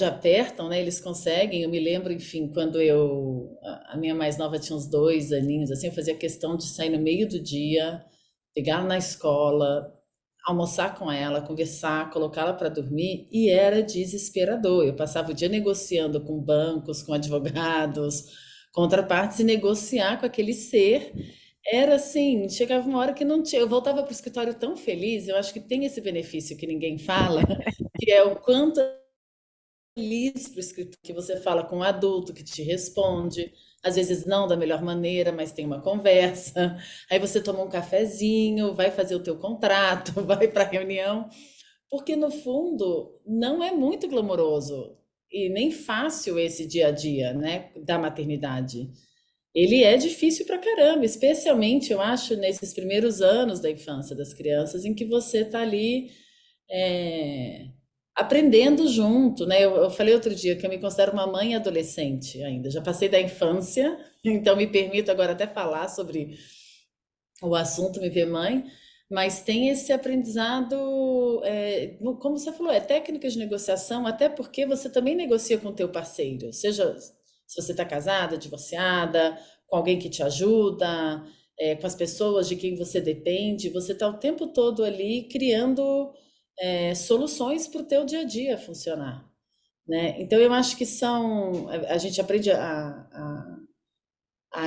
apertam, né, eles conseguem. Eu me lembro, enfim, quando a minha mais nova tinha uns 2 aninhos, assim, eu fazia questão de sair no meio do dia, pegar na escola, almoçar com ela, conversar, colocá-la para dormir, e era desesperador. Eu passava o dia negociando com bancos, com advogados, contrapartes, e negociar com aquele ser era assim, chegava uma hora que não tinha. Eu voltava para o escritório tão feliz. Eu acho que tem esse benefício que ninguém fala, que é o quanto feliz para o escritório, que você fala com um adulto que te responde, às vezes não da melhor maneira, mas tem uma conversa. Aí você toma um cafezinho, vai fazer o teu contrato, vai para a reunião, porque no fundo não é muito glamouroso e nem fácil esse dia a dia, né, da maternidade. Ele é difícil pra caramba, especialmente eu acho nesses primeiros anos da infância das crianças, em que você está ali é, aprendendo junto, né? Eu falei outro dia que eu me considero uma mãe adolescente ainda. Já passei da infância, então me permito agora até falar sobre o assunto Me Ver Mãe, mas tem esse aprendizado, como você falou, técnicas de negociação, até porque você também negocia com o teu parceiro, seja se você está casada, divorciada, com alguém que te ajuda, com as pessoas de quem você depende, você está o tempo todo ali criando soluções para o teu dia a dia funcionar, né? Então eu acho que a gente aprende a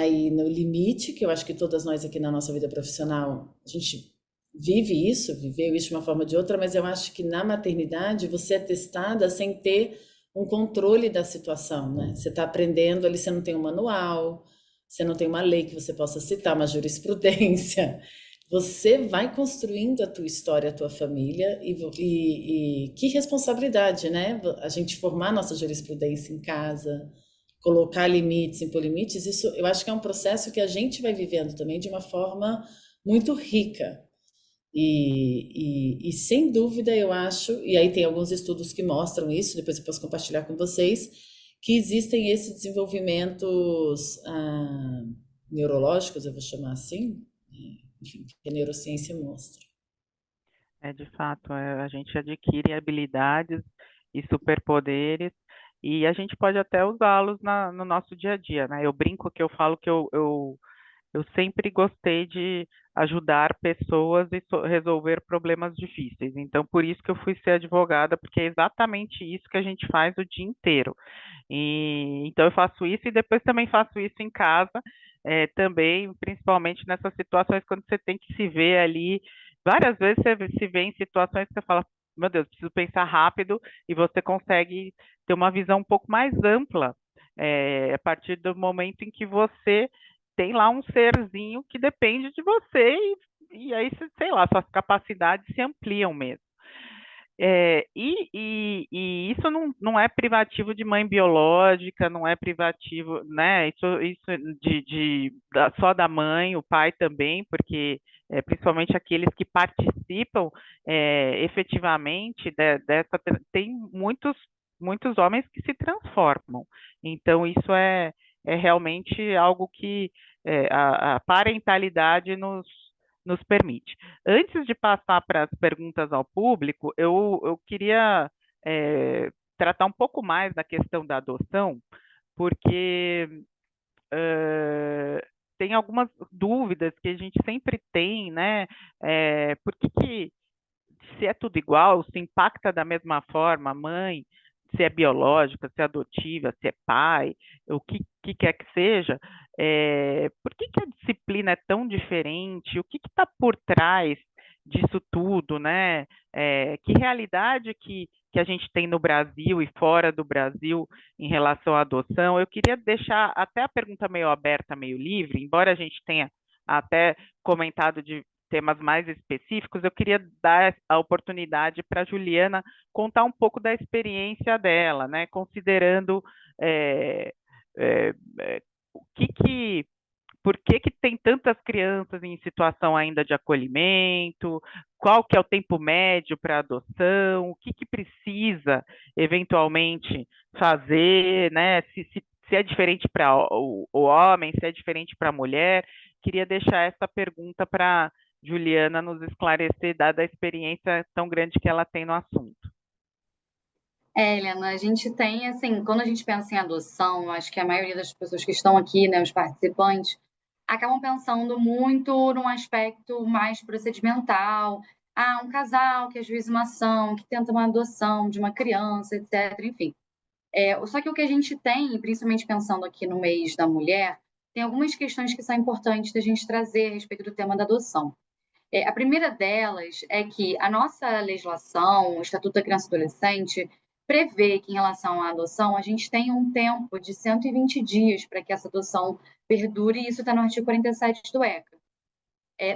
ir no limite, que eu acho que todas nós aqui na nossa vida profissional, a gente vive isso, viveu isso de uma forma ou de outra, mas eu acho que na maternidade você é testada sem ter um controle da situação, né? Você está aprendendo ali, você não tem um manual, você não tem uma lei que você possa citar, uma jurisprudência. Você vai construindo a tua história, a tua família, e que responsabilidade, né? A gente formar nossa jurisprudência em casa, colocar limites, impor limites, isso eu acho que é um processo que a gente vai vivendo também de uma forma muito rica. E sem dúvida eu acho, e aí tem alguns estudos que mostram isso, depois eu posso compartilhar com vocês, que existem esses desenvolvimentos neurológicos, eu vou chamar assim, enfim, que a neurociência mostra. De fato, a gente adquire habilidades e superpoderes e a gente pode até usá-los no nosso dia a dia, né? Eu brinco que eu falo que eu eu sempre gostei de ajudar pessoas e resolver problemas difíceis. Então, por isso que eu fui ser advogada, porque é exatamente isso que a gente faz o dia inteiro. Então, eu faço isso e depois também faço isso em casa, também, principalmente nessas situações quando você tem que se ver ali. Várias vezes você se vê em situações que você fala, meu Deus, preciso pensar rápido, e você consegue ter uma visão um pouco mais ampla, a partir do momento em que você tem lá um serzinho que depende de você, e aí, sei lá, suas capacidades se ampliam mesmo. E isso não é privativo de mãe biológica, não é privativo, né? Isso só da mãe, o pai também, porque principalmente aqueles que participam efetivamente dessa, tem muitos homens que se transformam. Então, isso é realmente algo que a parentalidade nos permite. Antes de passar para as perguntas ao público, eu queria tratar um pouco mais da questão da adoção, porque tem algumas dúvidas que a gente sempre tem, né? Por que se é tudo igual, se impacta da mesma forma a mãe, se é biológica, se é adotiva, se é pai, o que quer que seja, por que a disciplina é tão diferente? O que está por trás disso tudo, né? Que realidade que a gente tem no Brasil e fora do Brasil em relação à adoção? Eu queria deixar até a pergunta meio aberta, meio livre, embora a gente tenha até comentado de temas mais específicos, eu queria dar a oportunidade para a Juliana contar um pouco da experiência dela, né? Considerando o por que tem tantas crianças em situação ainda de acolhimento, qual que é o tempo médio para adoção, o que precisa eventualmente fazer, né? Se é diferente para o homem, se é diferente para a mulher. Queria deixar essa pergunta para Juliana nos esclarecer, dada a experiência tão grande que ela tem no assunto. Helena, a gente tem, assim, quando a gente pensa em adoção, acho que a maioria das pessoas que estão aqui, né, os participantes, acabam pensando muito num aspecto mais procedimental. Ah, um casal que ajuiza uma ação, que tenta uma adoção de uma criança, etc. Enfim. Só que o que a gente tem, principalmente pensando aqui no mês da mulher, tem algumas questões que são importantes da gente trazer a respeito do tema da adoção. A primeira delas é que a nossa legislação, o Estatuto da Criança e do Adolescente, prevê que, em relação à adoção, a gente tem um tempo de 120 dias para que essa adoção perdure, e isso está no artigo 47 do ECA.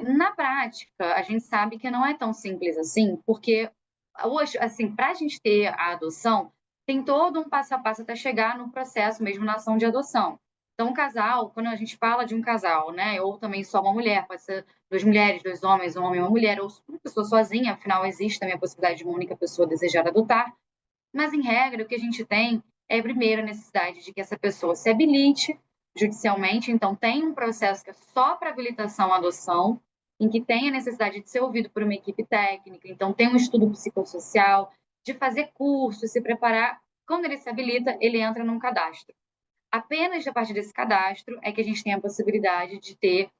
Na prática, a gente sabe que não é tão simples assim, porque hoje, assim, para a gente ter a adoção, tem todo um passo a passo até chegar no processo mesmo na ação de adoção. Então, um casal, quando a gente fala de um casal, né, ou também só uma mulher, pode ser duas mulheres, dois homens, um homem e uma mulher, ou uma pessoa sozinha, afinal, existe também a possibilidade de uma única pessoa desejar adotar. Mas, em regra, o que a gente tem é, primeiro, a necessidade de que essa pessoa se habilite judicialmente. Então, tem um processo que é só para habilitação à adoção, em que tem a necessidade de ser ouvido por uma equipe técnica. Então, tem um estudo psicossocial, de fazer curso, se preparar. Quando ele se habilita, ele entra num cadastro. Apenas a partir desse cadastro é que a gente tem a possibilidade de ter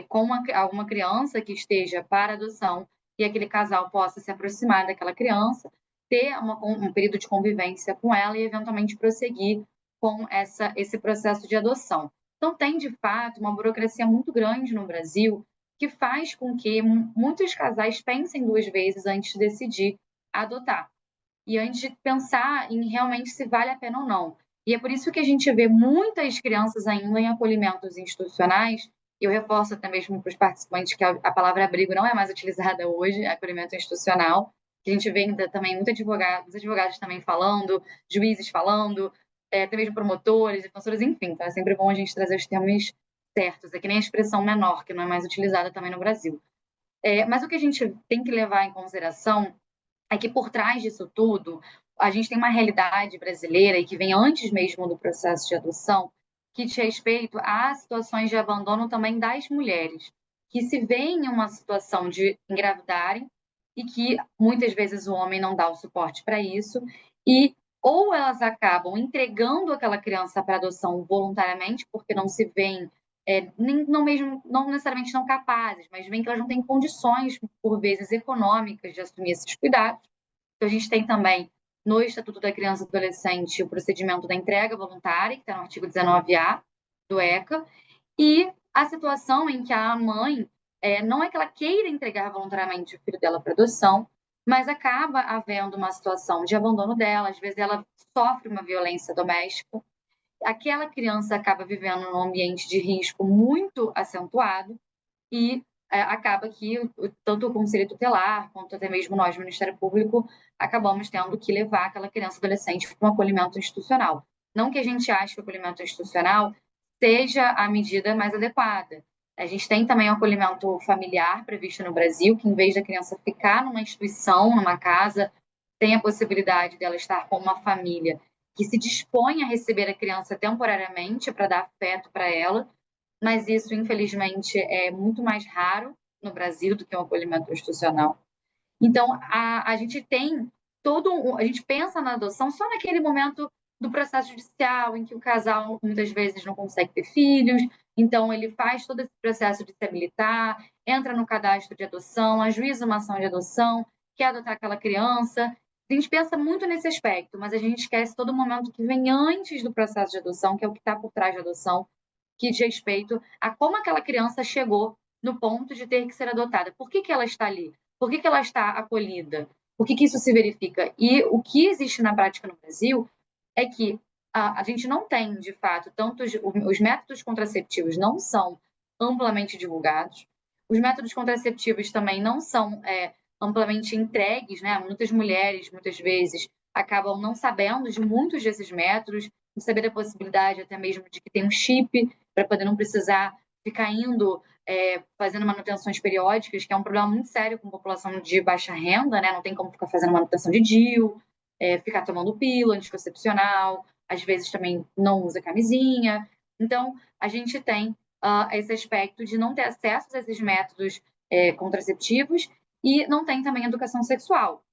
com alguma criança que esteja para adoção, e aquele casal possa se aproximar daquela criança, ter um período de convivência com ela e, eventualmente, prosseguir com esse processo de adoção. Então, tem, de fato, uma burocracia muito grande no Brasil que faz com que muitos casais pensem duas vezes antes de decidir adotar e antes de pensar em realmente se vale a pena ou não. E é por isso que a gente vê muitas crianças ainda em acolhimentos institucionais. Eu reforço até mesmo para os participantes que a palavra abrigo não é mais utilizada hoje, é acolhimento institucional, que a gente vê ainda também muitos advogados também falando, juízes falando, até mesmo promotores, defensores, enfim. Então é sempre bom a gente trazer os termos certos. É que nem a expressão menor, que não é mais utilizada também no Brasil. Mas o que a gente tem que levar em consideração é que por trás disso tudo, a gente tem uma realidade brasileira e que vem antes mesmo do processo de adoção, que diz respeito a situações de abandono também das mulheres, que se veem em uma situação de engravidarem e que muitas vezes o homem não dá o suporte para isso, e ou elas acabam entregando aquela criança para adoção voluntariamente, porque não se veem não necessariamente não capazes, mas veem que elas não têm condições, por vezes, econômicas de assumir esses cuidados. Então, a gente tem também, no Estatuto da Criança e do Adolescente, o procedimento da entrega voluntária, que está no artigo 19A do ECA, e a situação em que a mãe, não é que ela queira entregar voluntariamente o filho dela para adoção, mas acaba havendo uma situação de abandono dela, às vezes ela sofre uma violência doméstica, aquela criança acaba vivendo num ambiente de risco muito acentuado e acaba que tanto o Conselho Tutelar quanto até mesmo nós, Ministério Público, acabamos tendo que levar aquela criança ou adolescente para um acolhimento institucional. Não que a gente ache que o acolhimento institucional seja a medida mais adequada. A gente tem também o acolhimento familiar previsto no Brasil, que em vez da criança ficar numa instituição, numa casa, tem a possibilidade dela estar com uma família que se dispõe a receber a criança temporariamente para dar afeto para ela, mas isso, infelizmente, é muito mais raro no Brasil do que um acolhimento institucional. Então, a gente tem a gente pensa na adoção só naquele momento do processo judicial, em que o casal muitas vezes não consegue ter filhos, então ele faz todo esse processo de se habilitar, entra no cadastro de adoção, ajuiza uma ação de adoção, quer adotar aquela criança. A gente pensa muito nesse aspecto, mas a gente esquece todo o momento que vem antes do processo de adoção, que é o que está por trás da adoção, que diz respeito a como aquela criança chegou no ponto de ter que ser adotada. Por que ela está ali? Por que ela está acolhida? Por que isso se verifica? E o que existe na prática no Brasil é que a gente não tem, de fato, os métodos contraceptivos não são amplamente divulgados, os métodos contraceptivos também não são amplamente entregues, né? Muitas mulheres, muitas vezes, acabam não sabendo de muitos desses métodos, não saber da possibilidade até mesmo de que tem um chip para poder não precisar ficar indo fazendo manutenções periódicas, que é um problema muito sério com a população de baixa renda, né? Não tem como ficar fazendo manutenção de DIU, ficar tomando pílula anticoncepcional, às vezes também não usa camisinha. Então, a gente tem esse aspecto de não ter acesso a esses métodos contraceptivos e não tem também educação sexual,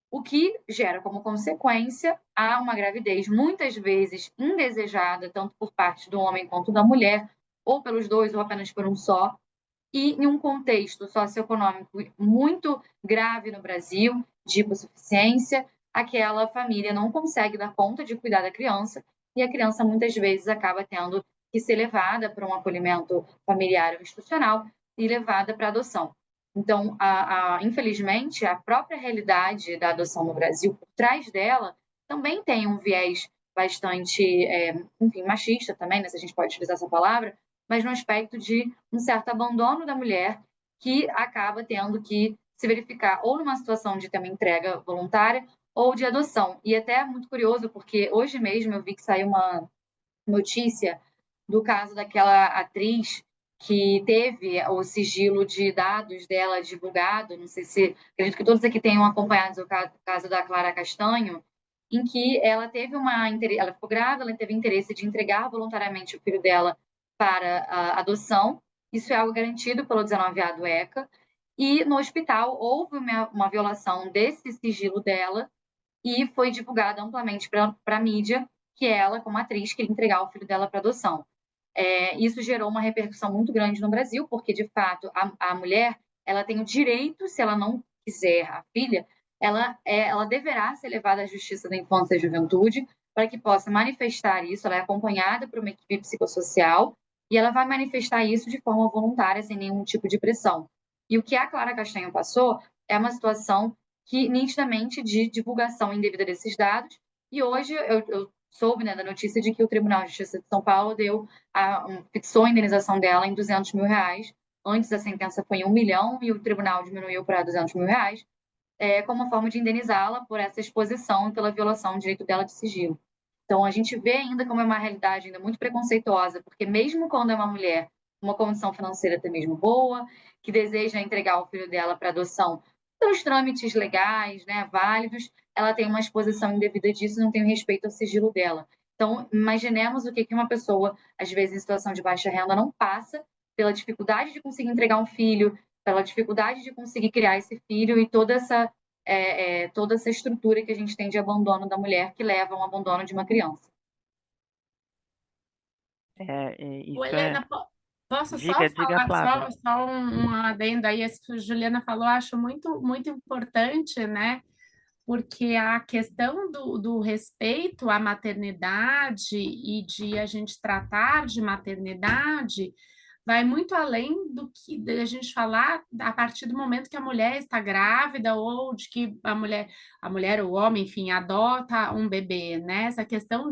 o que gera como consequência uma gravidez muitas vezes indesejada, tanto por parte do homem quanto da mulher, ou pelos dois, ou apenas por um só, e em um contexto socioeconômico muito grave no Brasil, de hipossuficiência, aquela família não consegue dar conta de cuidar da criança, e a criança muitas vezes acaba tendo que ser levada para um acolhimento familiar ou institucional e levada para adoção. Então, infelizmente, a própria realidade da adoção no Brasil, por trás dela, também tem um viés bastante, enfim, machista também, né, se a gente pode utilizar essa palavra, mas no aspecto de um certo abandono da mulher que acaba tendo que se verificar ou numa situação de ter uma entrega voluntária ou de adoção. E até é muito curioso, porque hoje mesmo eu vi que saiu uma notícia do caso daquela atriz que teve o sigilo de dados dela divulgado, não sei se, acredito que todos aqui tenham acompanhado o caso da Clara Castanho, em que ela ela ficou grávida, ela teve interesse de entregar voluntariamente o filho dela para a adoção, isso é algo garantido pelo 19A do ECA, e no hospital houve uma violação desse sigilo dela e foi divulgada amplamente para a mídia que ela, como atriz, queria entregar o filho dela para adoção. Isso gerou uma repercussão muito grande no Brasil, porque, de fato, a mulher ela tem o direito, se ela não quiser a filha, ela deverá ser levada à Justiça da Infância e Juventude para que possa manifestar isso. Ela é acompanhada por uma equipe psicossocial e ela vai manifestar isso de forma voluntária, sem nenhum tipo de pressão. E o que a Clara Castanho passou é uma situação que, nitidamente, de divulgação indevida desses dados. E hoje eu soube, né, da notícia de que o Tribunal de Justiça de São Paulo fixou a indenização dela em R$200 mil. Antes a sentença foi em 1 milhão e o tribunal diminuiu para R$200 mil, como forma de indenizá-la por essa exposição e pela violação do direito dela de sigilo. Então, a gente vê ainda como é uma realidade ainda muito preconceituosa, porque mesmo quando é uma mulher com uma condição financeira até mesmo boa, que deseja entregar o filho dela para adoção pelos trâmites legais, né, válidos, ela tem uma exposição indevida disso e não tem o respeito ao sigilo dela. Então, imaginemos o que uma pessoa, às vezes em situação de baixa renda, não passa pela dificuldade de conseguir entregar um filho, pela dificuldade de conseguir criar esse filho e toda essa estrutura que a gente tem de abandono da mulher que leva ao abandono de uma criança. Helena, Posso só Diga, falar, Flávia. só um adendo aí, isso que a Juliana falou, acho muito, muito importante, né? Porque a questão do respeito à maternidade e de a gente tratar de maternidade vai muito além do que a gente falar a partir do momento que a mulher está grávida ou de que a mulher ou o homem, enfim, adota um bebê, né? Essa questão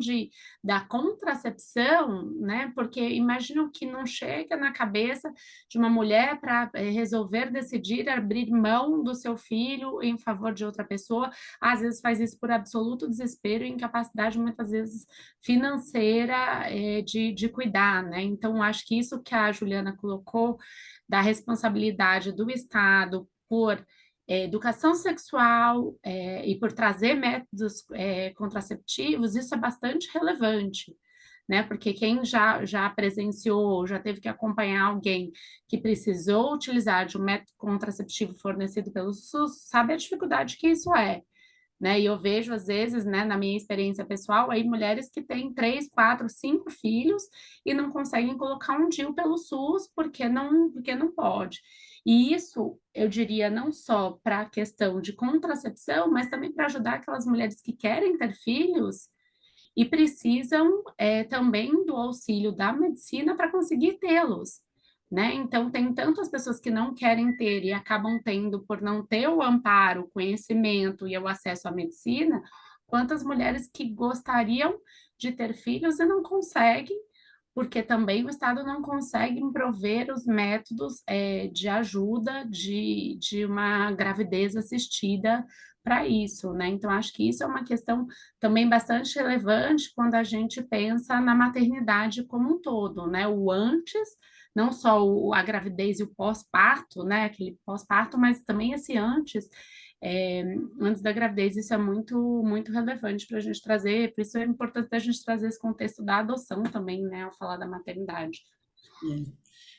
da contracepção, né? Porque imagino que não chega na cabeça de uma mulher para resolver decidir abrir mão do seu filho em favor de outra pessoa, às vezes faz isso por absoluto desespero e incapacidade, muitas vezes financeira, de cuidar, né? Então, acho que isso que a Juliana colocou, da responsabilidade do Estado por educação sexual e por trazer métodos contraceptivos, isso é bastante relevante. Né? Porque quem já presenciou, já teve que acompanhar alguém que precisou utilizar de um método contraceptivo fornecido pelo SUS, sabe a dificuldade que isso é, né? E eu vejo, às vezes, né, na minha experiência pessoal, aí mulheres que têm 3, 4, 5 filhos e não conseguem colocar um DIU pelo SUS porque não pode. E isso, eu diria, não só para a questão de contracepção, mas também para ajudar aquelas mulheres que querem ter filhos e precisam também do auxílio da medicina para conseguir tê-los, né? Então, tem tantas pessoas que não querem ter e acabam tendo por não ter o amparo, o conhecimento e o acesso à medicina, quantas mulheres que gostariam de ter filhos e não conseguem, porque também o Estado não consegue prover os métodos de ajuda de uma gravidez assistida para isso, né? Então, acho que isso é uma questão também bastante relevante quando a gente pensa na maternidade como um todo, né? O antes, não só a gravidez e o pós-parto, né? Aquele pós-parto, mas também esse antes, é, antes da gravidez, isso é muito, muito relevante para a gente trazer, por isso é importante a gente trazer esse contexto da adoção também, né? Ao falar da maternidade.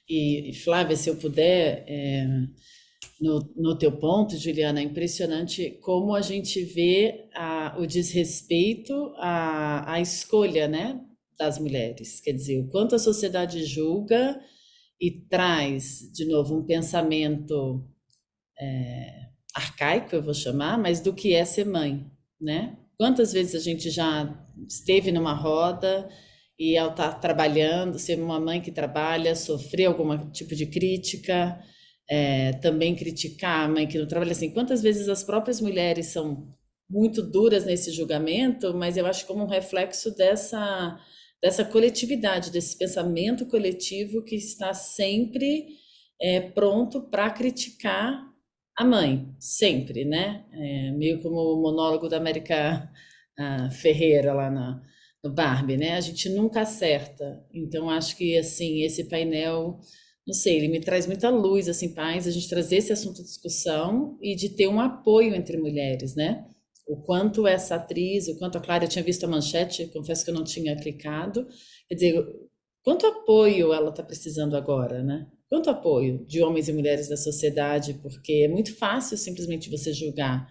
E Flávia, se eu puder, no teu ponto, Juliana, é impressionante como a gente vê o desrespeito à escolha, né, das mulheres. Quer dizer, o quanto a sociedade julga e traz, de novo, um pensamento arcaico, eu vou chamar, mas do que é ser mãe, né? Quantas vezes a gente já esteve numa roda e ao estar trabalhando, ser uma mãe que trabalha, sofrer algum tipo de crítica, também criticar a mãe que não trabalha, assim, quantas vezes as próprias mulheres são muito duras nesse julgamento, mas eu acho como um reflexo dessa coletividade, desse pensamento coletivo que está sempre pronto para criticar a mãe, sempre, né? Meio como o monólogo da América Ferreira lá no Barbie, né? A gente nunca acerta. Então, acho que, assim, esse painel, não sei, ele me traz muita luz, assim, paz, a gente trazer esse assunto à discussão e de ter um apoio entre mulheres, né? O quanto essa atriz, o quanto a Clara, eu tinha visto a manchete, confesso que eu não tinha clicado, quer dizer, quanto apoio ela está precisando agora, né? Quanto apoio de homens e mulheres da sociedade, porque é muito fácil simplesmente você julgar,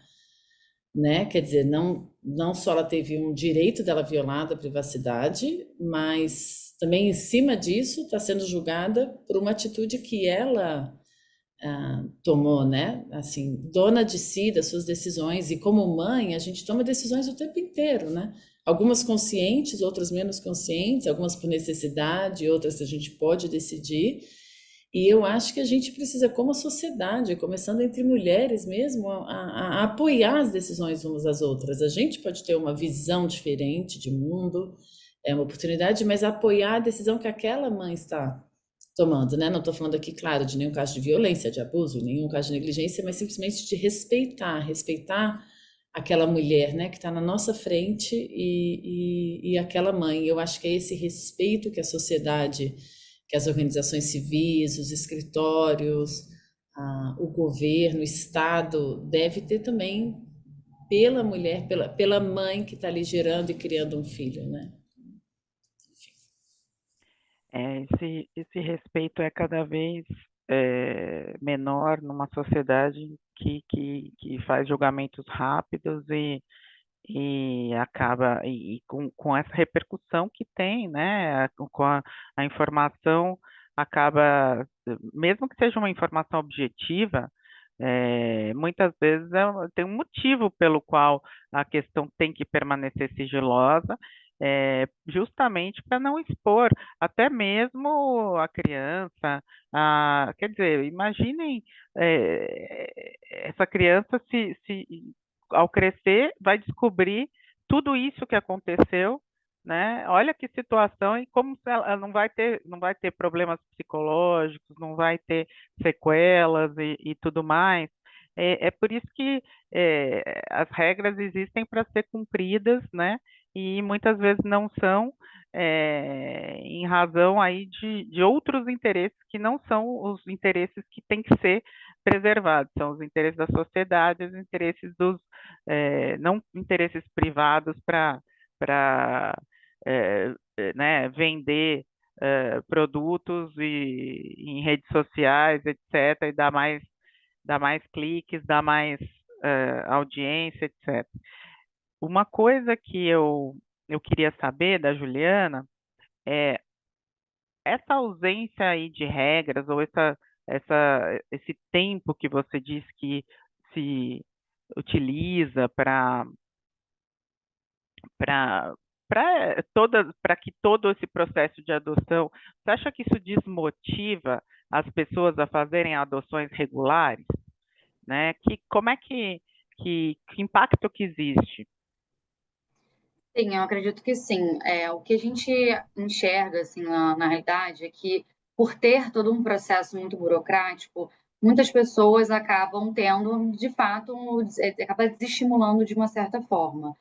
né? Quer dizer, não só ela teve um direito dela violado, a privacidade, mas também em cima disso está sendo julgada por uma atitude que ela tomou, né? Assim, dona de si, das suas decisões, e como mãe, a gente toma decisões o tempo inteiro, né? Algumas conscientes, outras menos conscientes, algumas por necessidade, outras a gente pode decidir. E eu acho que a gente precisa, como sociedade, começando entre mulheres mesmo, a apoiar as decisões umas às outras. A gente pode ter uma visão diferente de mundo, é uma oportunidade, mas apoiar a decisão que aquela mãe está tomando, né? Não estou falando aqui, claro, de nenhum caso de violência, de abuso, nenhum caso de negligência, mas simplesmente de respeitar aquela mulher, né, que está na nossa frente e aquela mãe. Eu acho que é esse respeito que a sociedade, que as organizações civis, os escritórios, o governo, o Estado deve ter também pela mulher, pela mãe que está ali gerando e criando um filho, né? Esse respeito é cada vez menor numa sociedade que faz julgamentos rápidos e acaba com essa repercussão que tem, né? Com a informação acaba, mesmo que seja uma informação objetiva, muitas vezes tem um motivo pelo qual a questão tem que permanecer sigilosa, justamente para não expor até mesmo a criança. Quer dizer, imaginem, essa criança se ao crescer vai descobrir tudo isso que aconteceu, né? Olha que situação, e como se ela não vai ter problemas psicológicos, não vai ter sequelas e tudo mais. É por isso que as regras existem para ser cumpridas, né? E muitas vezes não são, em razão aí de outros interesses que não são os interesses que têm que ser preservados, são os interesses da sociedade, os interesses não interesses privados para né, vender produtos em redes sociais, etc., e dar mais cliques, dar mais audiência, etc. Uma coisa que eu queria saber da Juliana é essa ausência aí de regras, ou esse tempo que você diz que se utiliza para para que todo esse processo de adoção, você acha que isso desmotiva as pessoas a fazerem adoções regulares, né? Como é que impacto que existe? Sim, eu acredito que sim. O que a gente enxerga, assim, na realidade, é que, por ter todo um processo muito burocrático, muitas pessoas acabam tendo, de fato, acaba desestimulando de uma certa forma.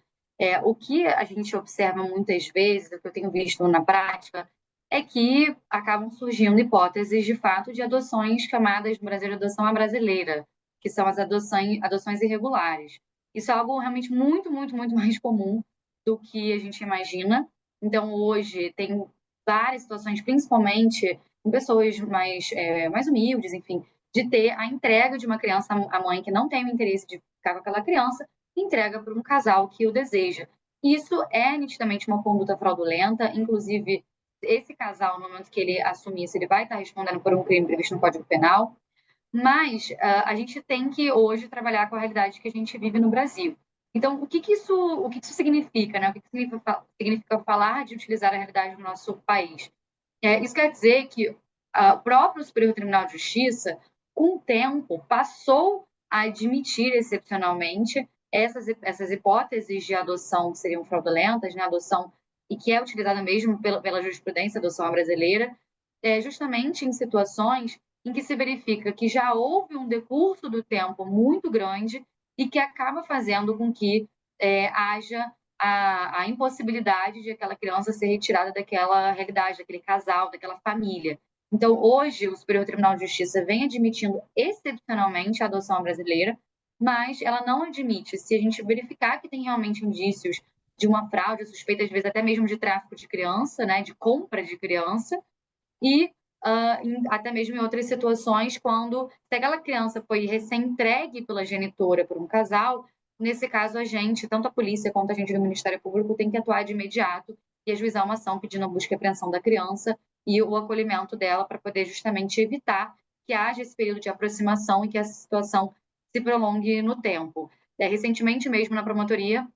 O que a gente observa muitas vezes, o que eu tenho visto na prática, é que acabam surgindo hipóteses, de fato, de adoções chamadas no Brasil de adoção à brasileira, que são as adoções irregulares. Isso é algo realmente muito, muito, muito mais comum do que a gente imagina. Então, hoje, tem várias situações, principalmente com pessoas mais humildes, enfim, de ter a entrega de uma criança à mãe que não tem o interesse de ficar com aquela criança, e entrega para um casal que o deseja. Isso é nitidamente uma conduta fraudulenta, inclusive, esse casal, no momento que ele assumir isso, ele vai estar respondendo por um crime previsto no Código Penal, mas a gente tem que hoje trabalhar com a realidade que a gente vive no Brasil. Então, o que isso significa, né? O que significa falar de utilizar a realidade do nosso país? Isso quer dizer que o próprio Superior Tribunal de Justiça, com o tempo, passou a admitir excepcionalmente essas hipóteses de adoção que seriam fraudulentas, né? Adoção e que é utilizada mesmo pela jurisprudência adoção brasileira, justamente em situações em que se verifica que já houve um decurso do tempo muito grande e que acaba fazendo com que haja a impossibilidade de aquela criança ser retirada daquela realidade, daquele casal, daquela família. Então, hoje, o Superior Tribunal de Justiça vem admitindo excepcionalmente a adoção brasileira, mas ela não admite, se a gente verificar que tem realmente indícios de uma fraude, suspeita, às vezes até mesmo de tráfico de criança, né, de compra de criança, e até mesmo em outras situações, quando se aquela criança foi recém-entregue pela genitora por um casal, nesse caso a gente, tanto a polícia quanto a gente do Ministério Público, tem que atuar de imediato e ajuizar uma ação pedindo a busca e apreensão da criança e o acolhimento dela para poder justamente evitar que haja esse período de aproximação e que essa situação se prolongue no tempo. Recentemente mesmo na promotoria,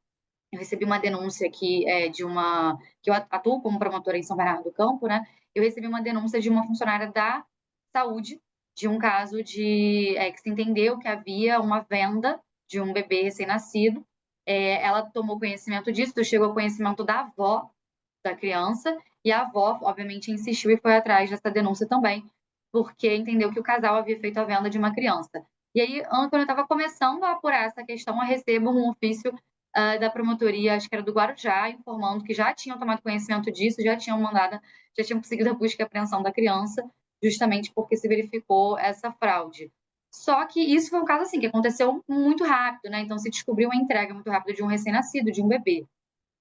eu recebi uma denúncia aqui que eu atuo como promotora em São Bernardo do Campo, né? Eu recebi uma denúncia de uma funcionária da saúde, de um caso que se entendeu que havia uma venda de um bebê recém-nascido. Ela tomou conhecimento disso, chegou ao conhecimento da avó da criança, e a avó, obviamente, insistiu e foi atrás dessa denúncia também, porque entendeu que o casal havia feito a venda de uma criança. E aí, quando eu estava começando a apurar essa questão, eu recebo um ofício da promotoria, acho que era do Guarujá, informando que já tinham tomado conhecimento disso, já tinham conseguido a busca e apreensão da criança, justamente porque se verificou essa fraude. Só que isso foi um caso assim que aconteceu muito rápido, né? Então se descobriu uma entrega muito rápida de um recém-nascido, de um bebê.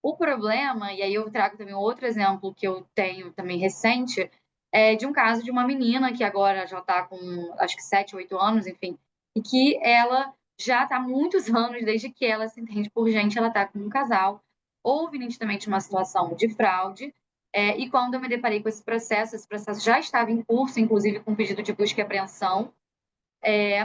O problema, e aí eu trago também outro exemplo que eu tenho também recente, é de um caso de uma menina que agora já está com acho que 7, 8 anos, enfim, e que ela já está há muitos anos, desde que ela se entende por gente, ela está com um casal. Houve nitidamente uma situação de fraude, E quando eu me deparei com esse processo já estava em curso, inclusive com pedido de busca e apreensão,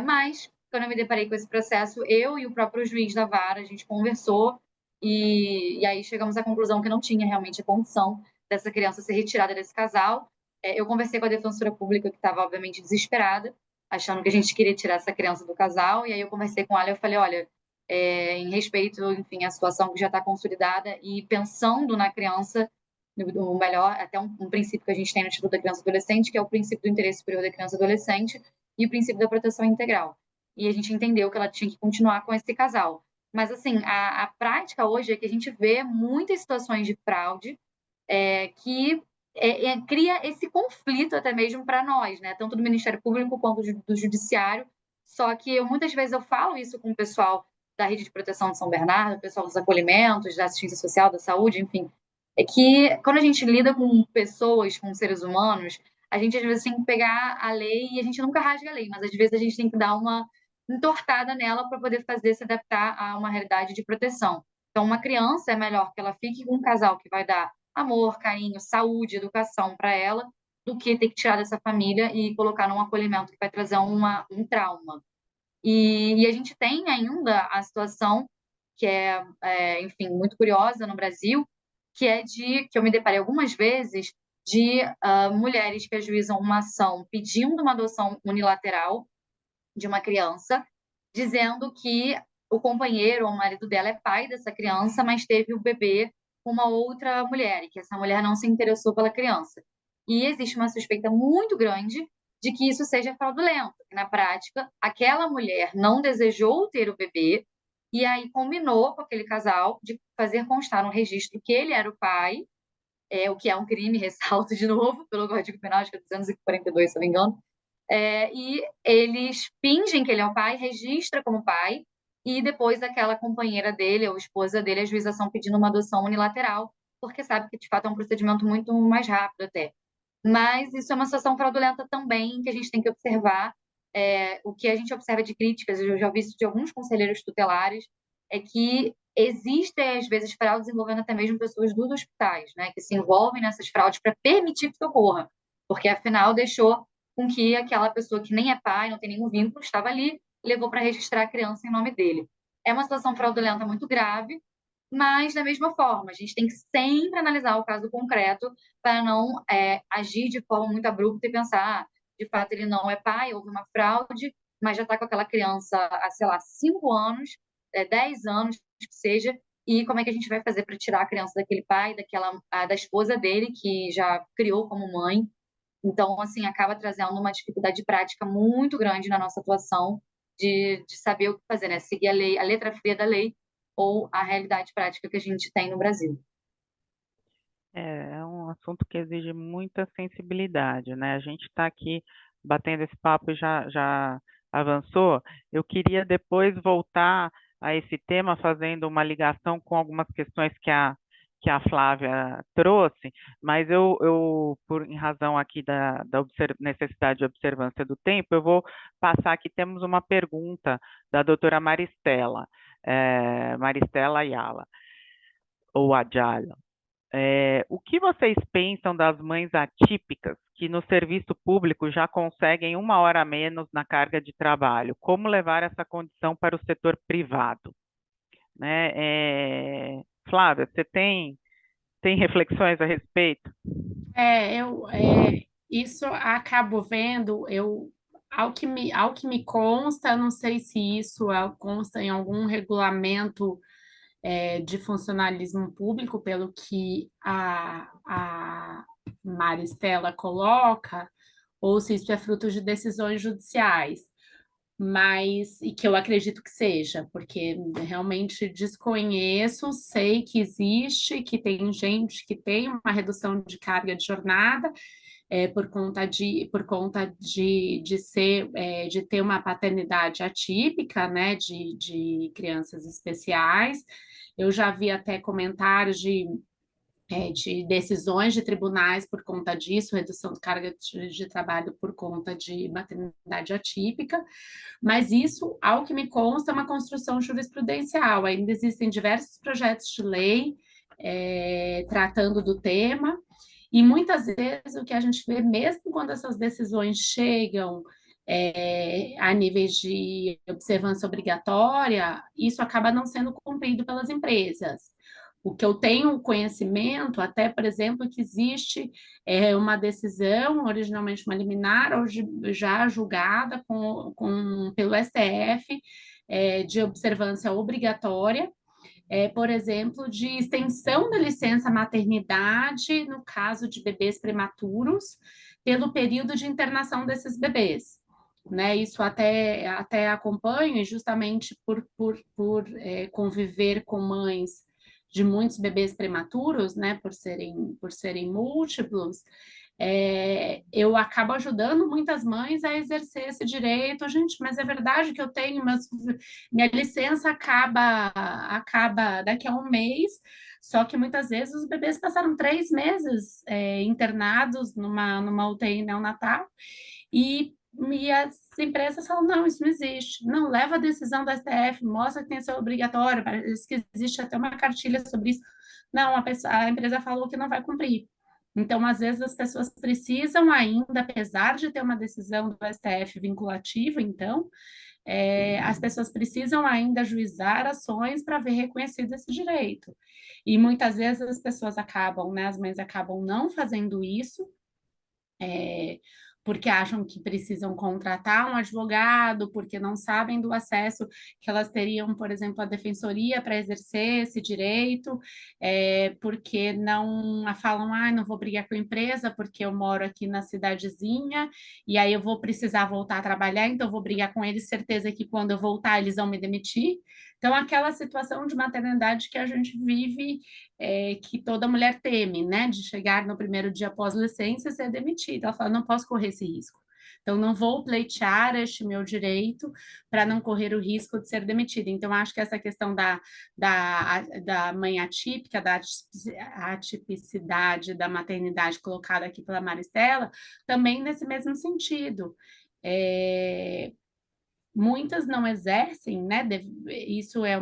mas quando eu me deparei com esse processo, eu e o próprio juiz da vara, a gente conversou e aí chegamos à conclusão que não tinha realmente condição dessa criança ser retirada desse casal. Eu conversei com a defensora pública, que estava, obviamente, desesperada, achando que a gente queria tirar essa criança do casal, e aí eu conversei com ela e eu falei, olha, em respeito, enfim, à situação que já está consolidada e pensando na criança, o melhor, até um princípio que a gente tem no Instituto da Criança e Adolescente, que é o princípio do interesse superior da criança e adolescente e o princípio da proteção integral. E a gente entendeu que ela tinha que continuar com esse casal. Mas, assim, a prática hoje é que a gente vê muitas situações de fraude que cria esse conflito até mesmo para nós, né? Tanto do Ministério Público quanto do Judiciário. Só que muitas vezes eu falo isso com o pessoal da Rede de Proteção de São Bernardo, o pessoal dos acolhimentos, da assistência social, da saúde, enfim, é que quando a gente lida com pessoas, com seres humanos, a gente às vezes tem que pegar a lei e a gente nunca rasga a lei, mas às vezes a gente tem que dar uma entortada nela para poder fazer se adaptar a uma realidade de proteção. Então, uma criança é melhor que ela fique com um casal que vai dar amor, carinho, saúde, educação para ela, do que ter que tirar dessa família e colocar num acolhimento que vai trazer um trauma. E a gente tem ainda a situação que enfim, muito curiosa no Brasil, que eu me deparei algumas vezes de mulheres que ajuizam uma ação pedindo uma adoção unilateral de uma criança, dizendo que o companheiro ou o marido dela é pai dessa criança, mas teve o bebê com uma outra mulher, e que essa mulher não se interessou pela criança. E existe uma suspeita muito grande de que isso seja fraudulento, que na prática aquela mulher não desejou ter o bebê e aí combinou com aquele casal de fazer constar no registro que ele era o pai, o que é um crime, ressalto de novo, pelo Código Penal, acho que é 242, se não me engano, e eles fingem que ele é o pai, registra como pai, e depois aquela companheira dele ou esposa dele, a ajuização pedindo uma adoção unilateral, porque sabe que de fato é um procedimento muito mais rápido até. Mas isso é uma situação fraudulenta também que a gente tem que observar. O que a gente observa de críticas, eu já ouvi isso de alguns conselheiros tutelares, é que existem, às vezes, fraudes envolvendo até mesmo pessoas dos hospitais, né, que se envolvem nessas fraudes para permitir que isso ocorra, porque afinal deixou com que aquela pessoa que nem é pai, não tem nenhum vínculo, estava ali, levou para registrar a criança em nome dele. É uma situação fraudulenta muito grave, mas, da mesma forma, a gente tem que sempre analisar o caso concreto para não agir de forma muito abrupta e pensar, de fato, ele não é pai, houve uma fraude, mas já está com aquela criança há, sei lá, 5 anos, 10 anos, que seja, e como é que a gente vai fazer para tirar a criança daquele pai, da esposa dele, que já criou como mãe. Então, assim, acaba trazendo uma dificuldade prática muito grande na nossa atuação de saber o que fazer, né? Seguir a lei, a letra fria da lei ou a realidade prática que a gente tem no Brasil. É um assunto que exige muita sensibilidade, né? A gente está aqui batendo esse papo e já avançou. Eu queria depois voltar a esse tema, fazendo uma ligação com algumas questões que a Flávia trouxe, mas em razão aqui da necessidade de observância do tempo, eu vou passar aqui, temos uma pergunta da doutora Maristela Ayala, ou Adjala. O que vocês pensam das mães atípicas que no serviço público já conseguem 1 hora a menos na carga de trabalho? Como levar essa condição para o setor privado? Né? Flávia, você tem reflexões a respeito? Isso acabo vendo, ao que me consta, não sei se isso consta em algum regulamento de funcionalismo público, pelo que a Maristela coloca, ou se isso é fruto de decisões judiciais, e que eu acredito que seja, porque realmente desconheço, sei que existe, que tem gente que tem uma redução de carga de jornada, por conta de ter uma paternidade atípica, né, de crianças especiais. Eu já vi até comentários de decisões de tribunais por conta disso, redução de carga de trabalho por conta de maternidade atípica, mas isso, ao que me consta, é uma construção jurisprudencial. Ainda existem diversos projetos de lei tratando do tema, E muitas vezes o que a gente vê, mesmo quando essas decisões chegam a níveis de observância obrigatória, isso acaba não sendo cumprido pelas empresas. O que eu tenho conhecimento, até, por exemplo, que existe uma decisão, originalmente uma liminar, hoje já julgada pelo STF, de observância obrigatória, por exemplo, de extensão da licença maternidade, no caso de bebês prematuros, pelo período de internação desses bebês. Né, isso até acompanho, justamente por conviver com mães de muitos bebês prematuros, né, por serem múltiplos, eu acabo ajudando muitas mães a exercer esse direito. Gente, mas é verdade que eu tenho, minha licença acaba daqui a um mês, só que muitas vezes os bebês passaram 3 meses internados numa UTI neonatal, e as empresas falam, não, isso não existe. Não, leva a decisão do STF, mostra que tem que ser obrigatório, parece que existe até uma cartilha sobre isso. Não, a empresa falou que não vai cumprir. Então, às vezes, as pessoas precisam ainda, apesar de ter uma decisão do STF vinculativa, então, as pessoas precisam ainda ajuizar ações para ver reconhecido esse direito. E muitas vezes as pessoas acabam, né, as mães acabam não fazendo isso, porque acham que precisam contratar um advogado, porque não sabem do acesso que elas teriam, por exemplo, à defensoria para exercer esse direito, porque não falam, não vou brigar com a empresa, porque eu moro aqui na cidadezinha, e aí eu vou precisar voltar a trabalhar, então eu vou brigar com eles, certeza que quando eu voltar eles vão me demitir. Então, aquela situação de maternidade que a gente vive, que toda mulher teme, né? De chegar no primeiro dia após licença e ser demitida. Ela fala, não posso correr esse risco. Então, não vou pleitear este meu direito para não correr o risco de ser demitida. Então, acho que essa questão da mãe atípica, da atipicidade da maternidade colocada aqui pela Maristela, também nesse mesmo sentido. Muitas não exercem, né? Isso é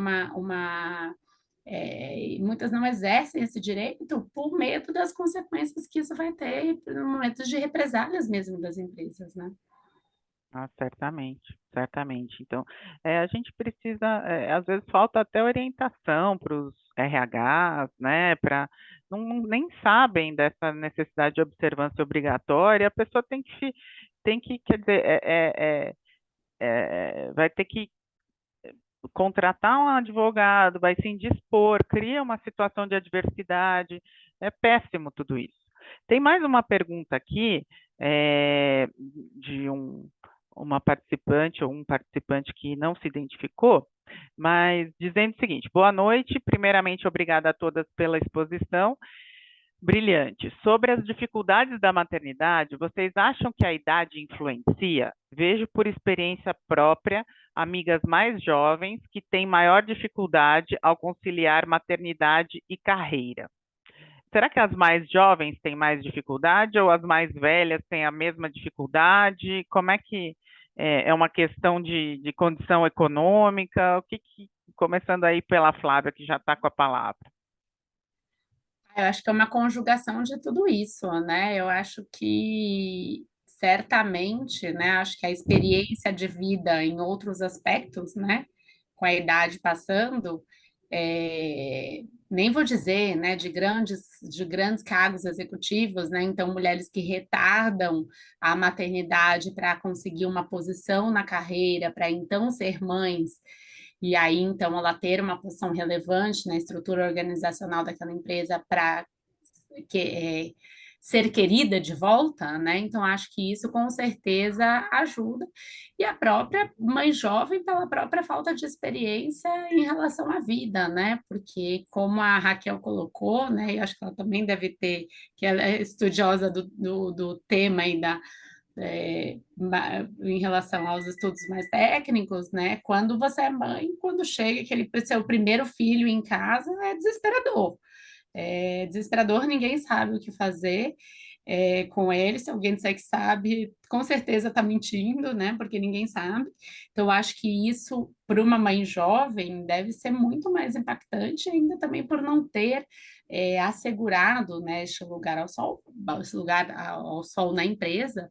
muitas não exercem esse direito por medo das consequências que isso vai ter no momento de represálias mesmo das empresas, né? Ah, certamente, certamente. Então, a gente precisa, às vezes falta até orientação para os RHs, né, nem sabem dessa necessidade de observância obrigatória, a pessoa tem que, quer dizer, vai ter que contratar um advogado, vai se indispor, cria uma situação de adversidade, é péssimo tudo isso. Tem mais uma pergunta aqui, de uma participante ou um participante que não se identificou, mas dizendo o seguinte: boa noite, primeiramente obrigada a todas pela exposição, brilhante. Sobre as dificuldades da maternidade, vocês acham que a idade influencia? Vejo por experiência própria amigas mais jovens que têm maior dificuldade ao conciliar maternidade e carreira. Será que as mais jovens têm mais dificuldade ou as mais velhas têm a mesma dificuldade? Como é que é uma questão de condição econômica? Começando aí pela Flávia, que já está com a palavra. Eu acho que é uma conjugação de tudo isso, né? Eu acho que certamente, né? Acho que a experiência de vida em outros aspectos, né? Com a idade passando, nem vou dizer, né? De grandes cargos executivos, né? Então, mulheres que retardam a maternidade para conseguir uma posição na carreira, para então ser mães e aí, então, ela ter uma posição relevante na estrutura organizacional daquela empresa para ser querida de volta, né? Então, acho que isso com certeza ajuda. E a própria mãe jovem, pela própria falta de experiência em relação à vida, né? Porque, como a Raquel colocou, né? Eu acho que ela também deve ter, que ela é estudiosa do tema e em relação aos estudos mais técnicos, né? Quando você é mãe, quando chega aquele seu primeiro filho em casa, é desesperador. É desesperador, ninguém sabe o que fazer. com ele. Se alguém disser que sabe, com certeza está mentindo, né? Porque ninguém sabe. Então, eu acho que isso, para uma mãe jovem, deve ser muito mais impactante, ainda também por não ter assegurado, né, esse lugar ao sol na empresa.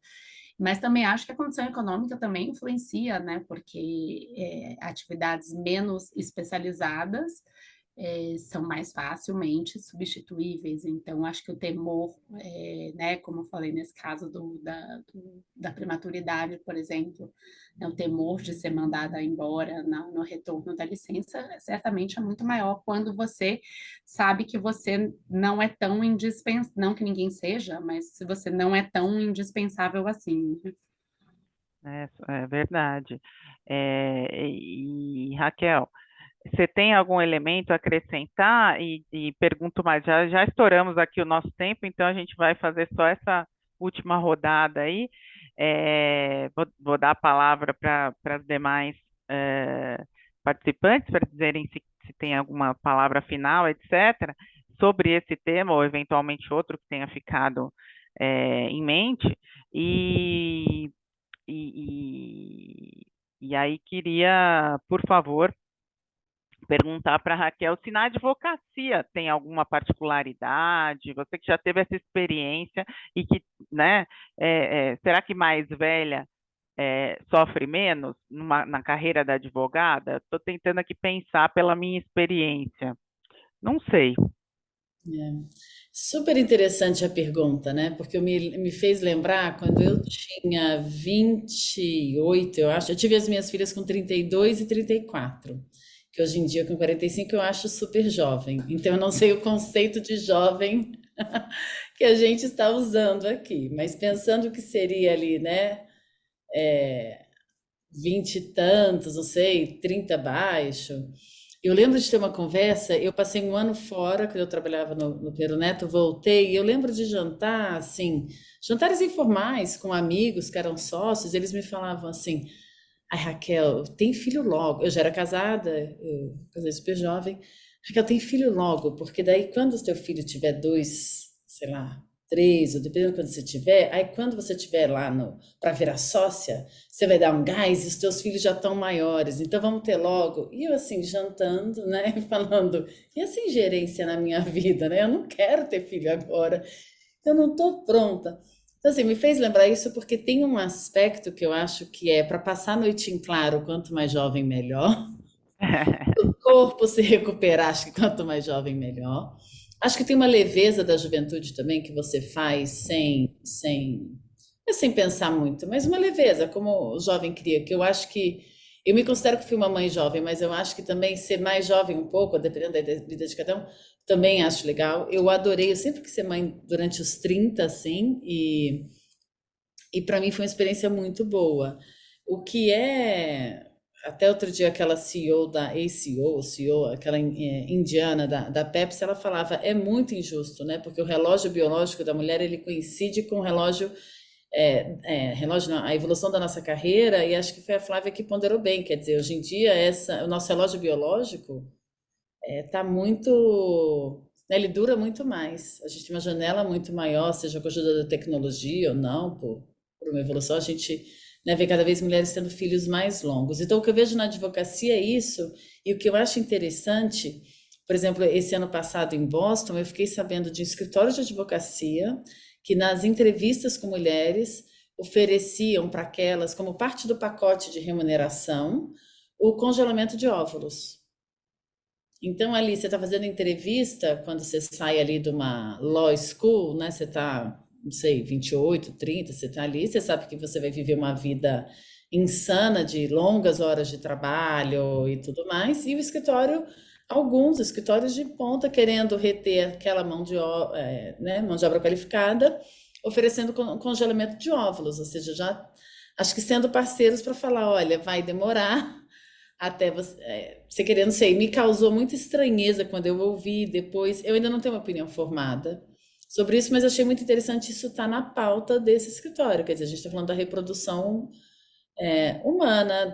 Mas também acho que a condição econômica também influencia, né? Porque atividades menos especializadas são mais facilmente substituíveis. Então, acho que o temor, né, como eu falei nesse caso da prematuridade, por exemplo, né, o temor de ser mandada embora no retorno da licença, certamente é muito maior quando você sabe que você não é tão indispensável, não que ninguém seja, mas se você não é tão indispensável assim, né? É verdade. Raquel, você tem algum elemento a acrescentar? E pergunto mais, já estouramos aqui o nosso tempo, então a gente vai fazer só essa última rodada aí. Vou dar a palavra para as demais participantes para dizerem se tem alguma palavra final, etc., sobre esse tema, ou eventualmente outro que tenha ficado em mente. E, e, e aí queria, por favor, perguntar para a Raquel se na advocacia tem alguma particularidade, você que já teve essa experiência e que, né, será que mais velha sofre menos na carreira da advogada? Estou tentando aqui pensar pela minha experiência. Não sei. Super interessante a pergunta, né? Porque me fez lembrar quando eu tinha 28, eu acho. Eu tive as minhas filhas com 32 e 34, que hoje em dia, com 45, eu acho super jovem. Então, eu não sei o conceito de jovem que a gente está usando aqui, mas pensando que seria ali, né? 20 e tantos, não sei, 30 baixo. Eu lembro de ter uma conversa, eu passei um ano fora, quando eu trabalhava no Peru Neto, voltei, e eu lembro de jantar, assim, jantares informais com amigos que eram sócios, eles me falavam assim, ai, Raquel, tem filho logo. Eu já era casada, eu casei super jovem. Raquel, tem filho logo, porque daí quando o teu filho tiver dois, sei lá, três, ou dependendo de quando você tiver, aí quando você tiver lá para virar sócia, você vai dar um gás e os teus filhos já estão maiores, então vamos ter logo. E eu assim, jantando, né, falando, e essa ingerência na minha vida, né? Eu não quero ter filho agora, eu não estou pronta. Então, assim, me fez lembrar isso porque tem um aspecto que eu acho que é para passar a noite em claro, quanto mais jovem, melhor. O corpo se recuperar, acho que quanto mais jovem, melhor. Acho que tem uma leveza da juventude também que você faz sem pensar muito, mas uma leveza, como o jovem cria, que eu acho que. Eu me considero que fui uma mãe jovem, mas eu acho que também ser mais jovem um pouco, dependendo da vida de cada um, também acho legal. Eu adorei, eu sempre quis ser mãe durante os 30, assim, e para mim foi uma experiência muito boa. O que é. Até outro dia, aquela CEO da ACO, CEO, aquela indiana da Pepsi, ela falava, é muito injusto, né? Porque o relógio biológico da mulher, ele coincide com o relógio não, a evolução da nossa carreira, e acho que foi a Flávia que ponderou bem, quer dizer, hoje em dia o nosso relógio biológico está muito, né, ele dura muito mais, a gente tem uma janela muito maior, seja com a ajuda da tecnologia ou não, por uma evolução, a gente, né, vê cada vez mulheres tendo filhos mais longos. Então, o que eu vejo na advocacia é isso, e o que eu acho interessante, por exemplo, esse ano passado em Boston, eu fiquei sabendo de um escritório de advocacia que nas entrevistas com mulheres ofereciam para aquelas, como parte do pacote de remuneração, o congelamento de óvulos. Então, ali, você está fazendo entrevista, quando você sai ali de uma law school, né? Você está, não sei, 28, 30, você está ali, você sabe que você vai viver uma vida insana de longas horas de trabalho e tudo mais, e o escritório, alguns escritórios de ponta querendo reter aquela mão de obra qualificada, oferecendo congelamento de óvulos, ou seja, já acho que sendo parceiros para falar, olha, vai demorar até você querer, não sei, me causou muita estranheza quando eu ouvi depois. Eu ainda não tenho uma opinião formada sobre isso, mas achei muito interessante isso estar na pauta desse escritório. Quer dizer, a gente está falando da reprodução humana,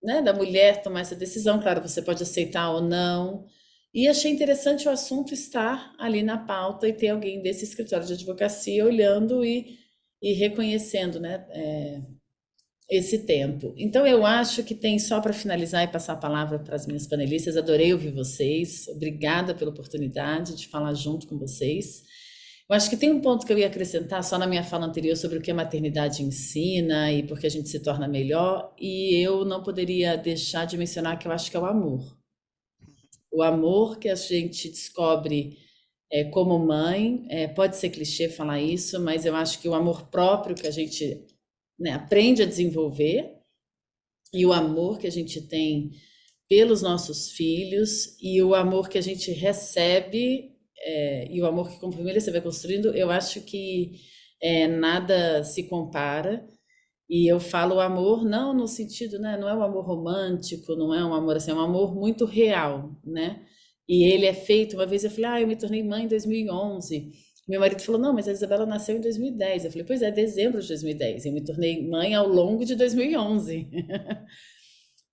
né, da mulher tomar essa decisão. Claro, você pode aceitar ou não. E achei interessante o assunto estar ali na pauta e ter alguém desse escritório de advocacia olhando e reconhecendo, né, esse tempo. Então, eu acho que tem, só para finalizar e passar a palavra para as minhas panelistas, adorei ouvir vocês, obrigada pela oportunidade de falar junto com vocês. Eu acho que tem um ponto que eu ia acrescentar só na minha fala anterior sobre o que a maternidade ensina e por que a gente se torna melhor, e eu não poderia deixar de mencionar que eu acho que é o amor. O amor que a gente descobre como mãe, pode ser clichê falar isso, mas eu acho que o amor próprio que a gente, né, aprende a desenvolver e o amor que a gente tem pelos nossos filhos e o amor que a gente recebe e o amor que como família você vai construindo, eu acho que nada se compara. E eu falo amor não no sentido, né, não é um amor romântico, não é um amor assim, é um amor muito real, né? E ele é feito, uma vez eu falei, eu me tornei mãe em 2011. Meu marido falou, não, mas a Isabela nasceu em 2010. Eu falei, pois é, dezembro de 2010. Eu me tornei mãe ao longo de 2011.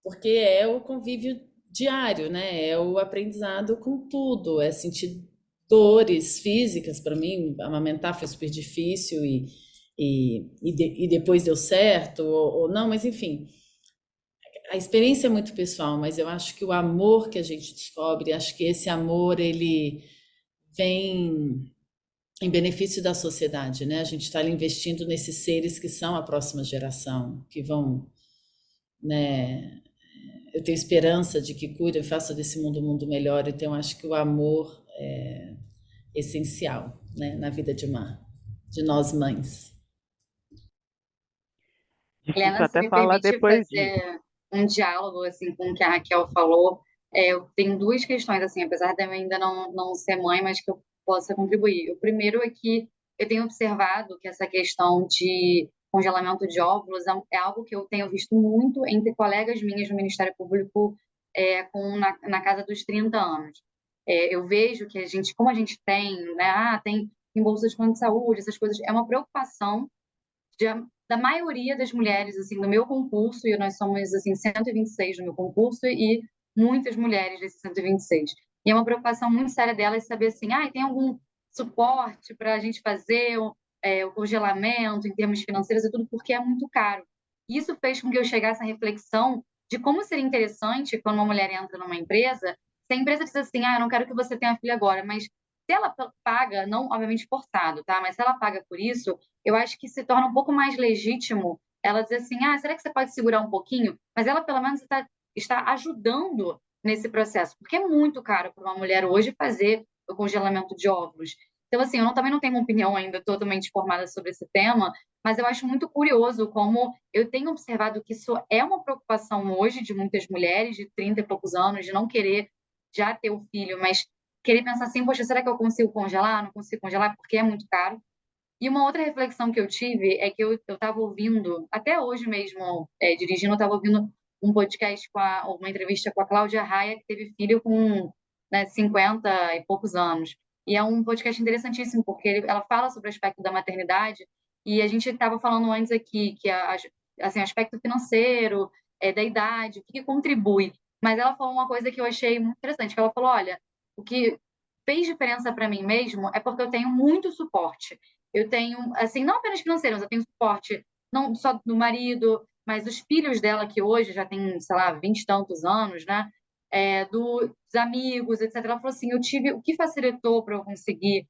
Porque é o convívio diário, né? É o aprendizado com tudo, é sentir dores físicas. Para mim, amamentar foi super difícil e depois deu certo, ou não, mas enfim, a experiência é muito pessoal, mas eu acho que o amor que a gente descobre, acho que esse amor, ele vem em benefício da sociedade, né? A gente está investindo nesses seres que são a próxima geração, que vão, né? Eu tenho esperança de que cuidem e façam desse mundo um mundo melhor, então eu acho que o amor é essencial, né? Na vida de nós mães. Difícil Helena, se até me falar permite depois disso. fazer um diálogo assim com o que a Raquel falou, eu tenho duas questões assim, apesar de eu ainda não ser mãe, mas que eu possa contribuir. O primeiro é que eu tenho observado que essa questão de congelamento de óvulos é algo que eu tenho visto muito entre colegas minhas no Ministério Público na casa dos 30 anos. Eu vejo que como a gente tem, né, tem bolsa de plano de saúde, essas coisas, é uma preocupação de, da maioria das mulheres assim no meu concurso, e nós somos assim 126 no meu concurso e muitas mulheres desses 126. E é uma preocupação muito séria delas saber assim, tem algum suporte para a gente fazer o congelamento em termos financeiros e tudo, porque é muito caro. Isso fez com que eu chegasse à reflexão de como seria interessante quando uma mulher entra numa empresa, se a empresa diz assim, eu não quero que você tenha filho agora, mas se ela paga, não obviamente forçado, tá? Mas se ela paga por isso, eu acho que se torna um pouco mais legítimo ela dizer assim, será que você pode segurar um pouquinho? Mas ela, pelo menos, está ajudando nesse processo, porque é muito caro para uma mulher hoje fazer o congelamento de óvulos. Então, assim, também não tenho uma opinião ainda totalmente formada sobre esse tema, mas eu acho muito curioso como eu tenho observado que isso é uma preocupação hoje de muitas mulheres de 30 e poucos anos, de não querer já ter o filho, mas querer pensar assim, poxa, será que eu consigo congelar? Não consigo congelar porque é muito caro. E uma outra reflexão que eu tive é que eu estava ouvindo, até hoje mesmo, dirigindo, eu estava ouvindo um podcast uma entrevista com a Cláudia Raia, que teve filho com 50 e poucos anos. E é um podcast interessantíssimo, porque ela fala sobre o aspecto da maternidade, e a gente estava falando antes aqui que assim, aspecto financeiro, da idade, o que contribui. Mas ela falou uma coisa que eu achei muito interessante, que ela falou, olha, o que fez diferença para mim mesmo é porque eu tenho muito suporte. Eu tenho, assim, não apenas financeiro, mas eu tenho suporte não só do marido, mas dos filhos dela, que hoje já tem, sei lá, 20 e tantos anos, né? Dos amigos, etc. Ela falou assim, o que facilitou para eu conseguir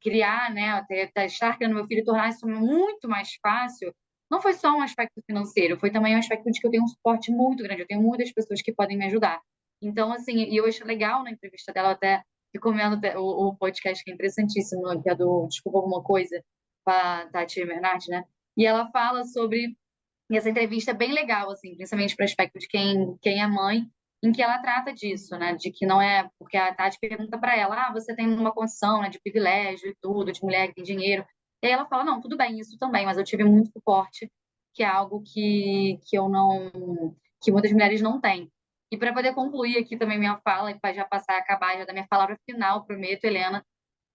criar, né, até estar criando meu filho e tornar isso muito mais fácil, não foi só um aspecto financeiro, foi também um aspecto de que eu tenho um suporte muito grande, eu tenho muitas pessoas que podem me ajudar. Então, assim, e eu acho legal na entrevista dela, até recomendo o podcast, que é interessantíssimo, que é do Desculpa Alguma Coisa, com a Tati Bernardi, né? E ela fala sobre e essa entrevista é bem legal, assim, principalmente para o aspecto de quem é mãe, em que ela trata disso, né? De que não é. Porque a Tati pergunta para ela: você tem uma condição, né, de privilégio e tudo, de mulher que tem dinheiro. E aí ela fala: não, tudo bem, isso também, mas eu tive muito suporte, que é algo que eu não. Que muitas mulheres não têm. E para poder concluir aqui também minha fala, e para já passar a acabar já da minha palavra final, prometo, Helena,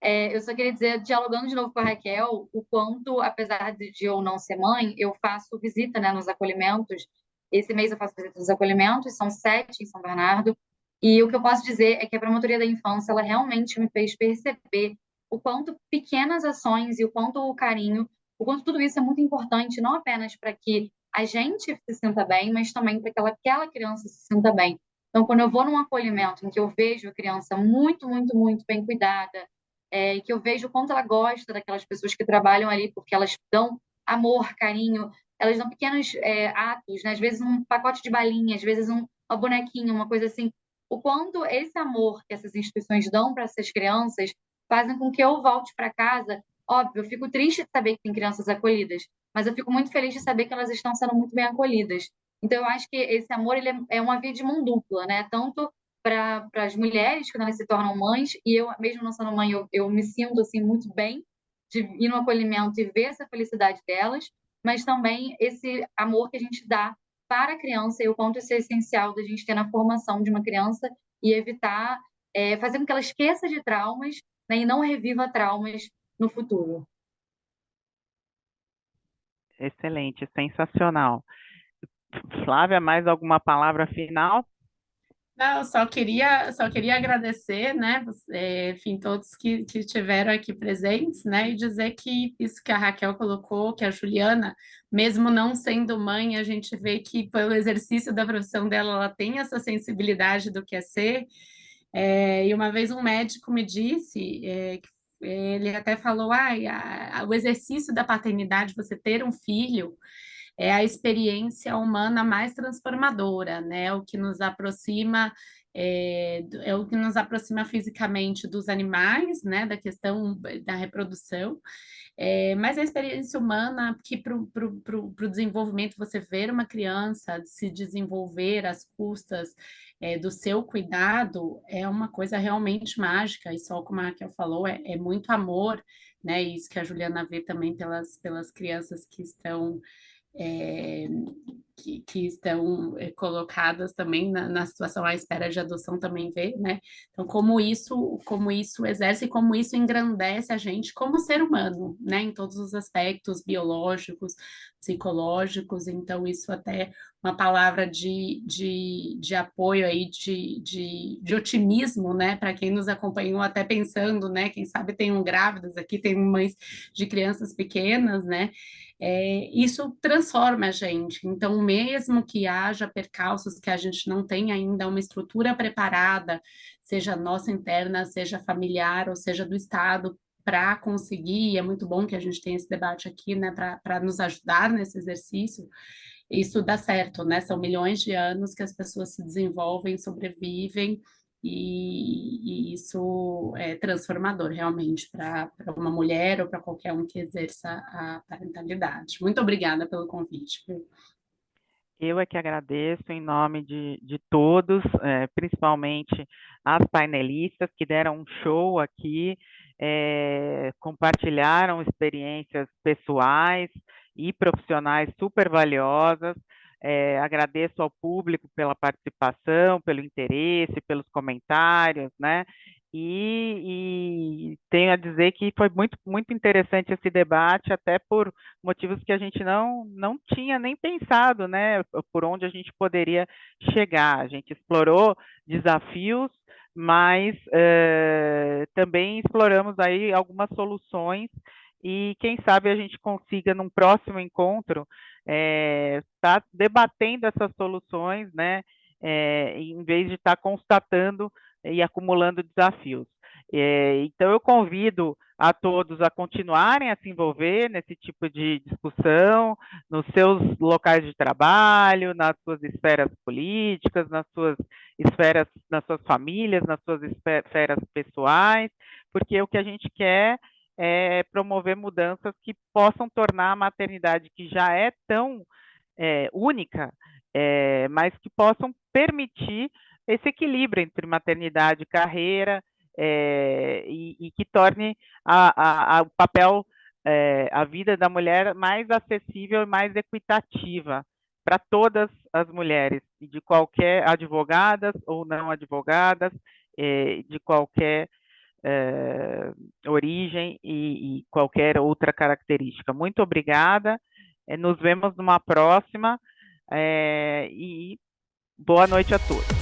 eu só queria dizer, dialogando de novo com a Raquel, o quanto, apesar de eu não ser mãe, eu faço visita, né, nos acolhimentos. Esse mês eu faço visita nos acolhimentos, são 7 em São Bernardo, E o que eu posso dizer é que a promotoria da infância, ela realmente me fez perceber o quanto pequenas ações e o quanto o carinho, o quanto tudo isso é muito importante, não apenas para que a gente se sinta bem, mas também para que aquela criança se sinta bem. Então, quando eu vou num acolhimento em que eu vejo a criança muito, muito, muito bem cuidada, que eu vejo o quanto ela gosta daquelas pessoas que trabalham ali, porque elas dão amor, carinho, elas dão pequenos atos, né? Às vezes um pacote de balinha, às vezes uma bonequinha, uma coisa assim. O quanto esse amor que essas instituições dão para essas crianças fazem com que eu volte para casa. Óbvio, eu fico triste de saber que tem crianças acolhidas, mas eu fico muito feliz de saber que elas estão sendo muito bem acolhidas. Então, eu acho que esse amor ele é uma via de mão dupla, né? Tanto para as mulheres quando elas se tornam mães, e eu, mesmo não sendo mãe, eu me sinto assim muito bem de ir no acolhimento e ver essa felicidade delas, mas também esse amor que a gente dá para a criança e o quanto isso é essencial da gente ter na formação de uma criança e evitar, fazer com que ela esqueça de traumas, né, e não reviva traumas no futuro. Excelente, sensacional. Flávia, mais alguma palavra final? Não, só queria agradecer, né, enfim, todos que estiveram aqui presentes, né, e dizer que isso que a Raquel colocou, que a Juliana, mesmo não sendo mãe, a gente vê que pelo exercício da profissão dela, ela tem essa sensibilidade do que é ser. E uma vez um médico me disse, ele até falou, o exercício da paternidade, você ter um filho, é a experiência humana mais transformadora, né? O que nos aproxima é o que nos aproxima fisicamente dos animais, né? Da questão da reprodução, mas a experiência humana que para o desenvolvimento, você ver uma criança se desenvolver às custas do seu cuidado é uma coisa realmente mágica, e só como a Raquel falou, é muito amor, né? Isso que a Juliana vê também pelas crianças que estão é, que estão colocadas também na situação à espera de adoção também vê, né? Então, como isso exerce e como isso engrandece a gente como ser humano, né? Em todos os aspectos biológicos, psicológicos, então isso até uma palavra de apoio aí, de otimismo, né? Para quem nos acompanhou, até pensando, né? Quem sabe tem grávidas aqui, tem mães de crianças pequenas, né? Isso transforma a gente. Então, mesmo que haja percalços, que a gente não tenha ainda uma estrutura preparada, seja nossa interna, seja familiar, ou seja do Estado, para conseguir, e é muito bom que a gente tenha esse debate aqui, né, para nos ajudar nesse exercício, isso dá certo, né? São milhões de anos que as pessoas se desenvolvem, sobrevivem, e isso é transformador realmente para uma mulher ou para qualquer um que exerça a parentalidade. Muito obrigada pelo convite. Eu é que agradeço em nome de todos, principalmente as painelistas que deram um show aqui, compartilharam experiências pessoais e profissionais super valiosas. Agradeço ao público pela participação, pelo interesse, pelos comentários, né? E tenho a dizer que foi muito, muito interessante esse debate, até por motivos que a gente não tinha nem pensado, né? Por onde a gente poderia chegar. A gente explorou desafios, mas também exploramos aí algumas soluções, e quem sabe a gente consiga, num próximo encontro, estar debatendo essas soluções, né? Em vez de estar constatando e acumulando desafios. Então, eu convido a todos a continuarem a se envolver nesse tipo de discussão, nos seus locais de trabalho, nas suas esferas políticas, nas suas esferas, nas suas famílias, nas suas esferas pessoais, porque o que a gente quer é promover mudanças que possam tornar a maternidade, que já é tão única, mas que possam permitir esse equilíbrio entre maternidade e carreira, e que torne o papel, a vida da mulher mais acessível e mais equitativa para todas as mulheres, de qualquer, advogadas ou não advogadas, de qualquer origem e qualquer outra característica. Muito obrigada, nos vemos numa próxima, e boa noite a todos.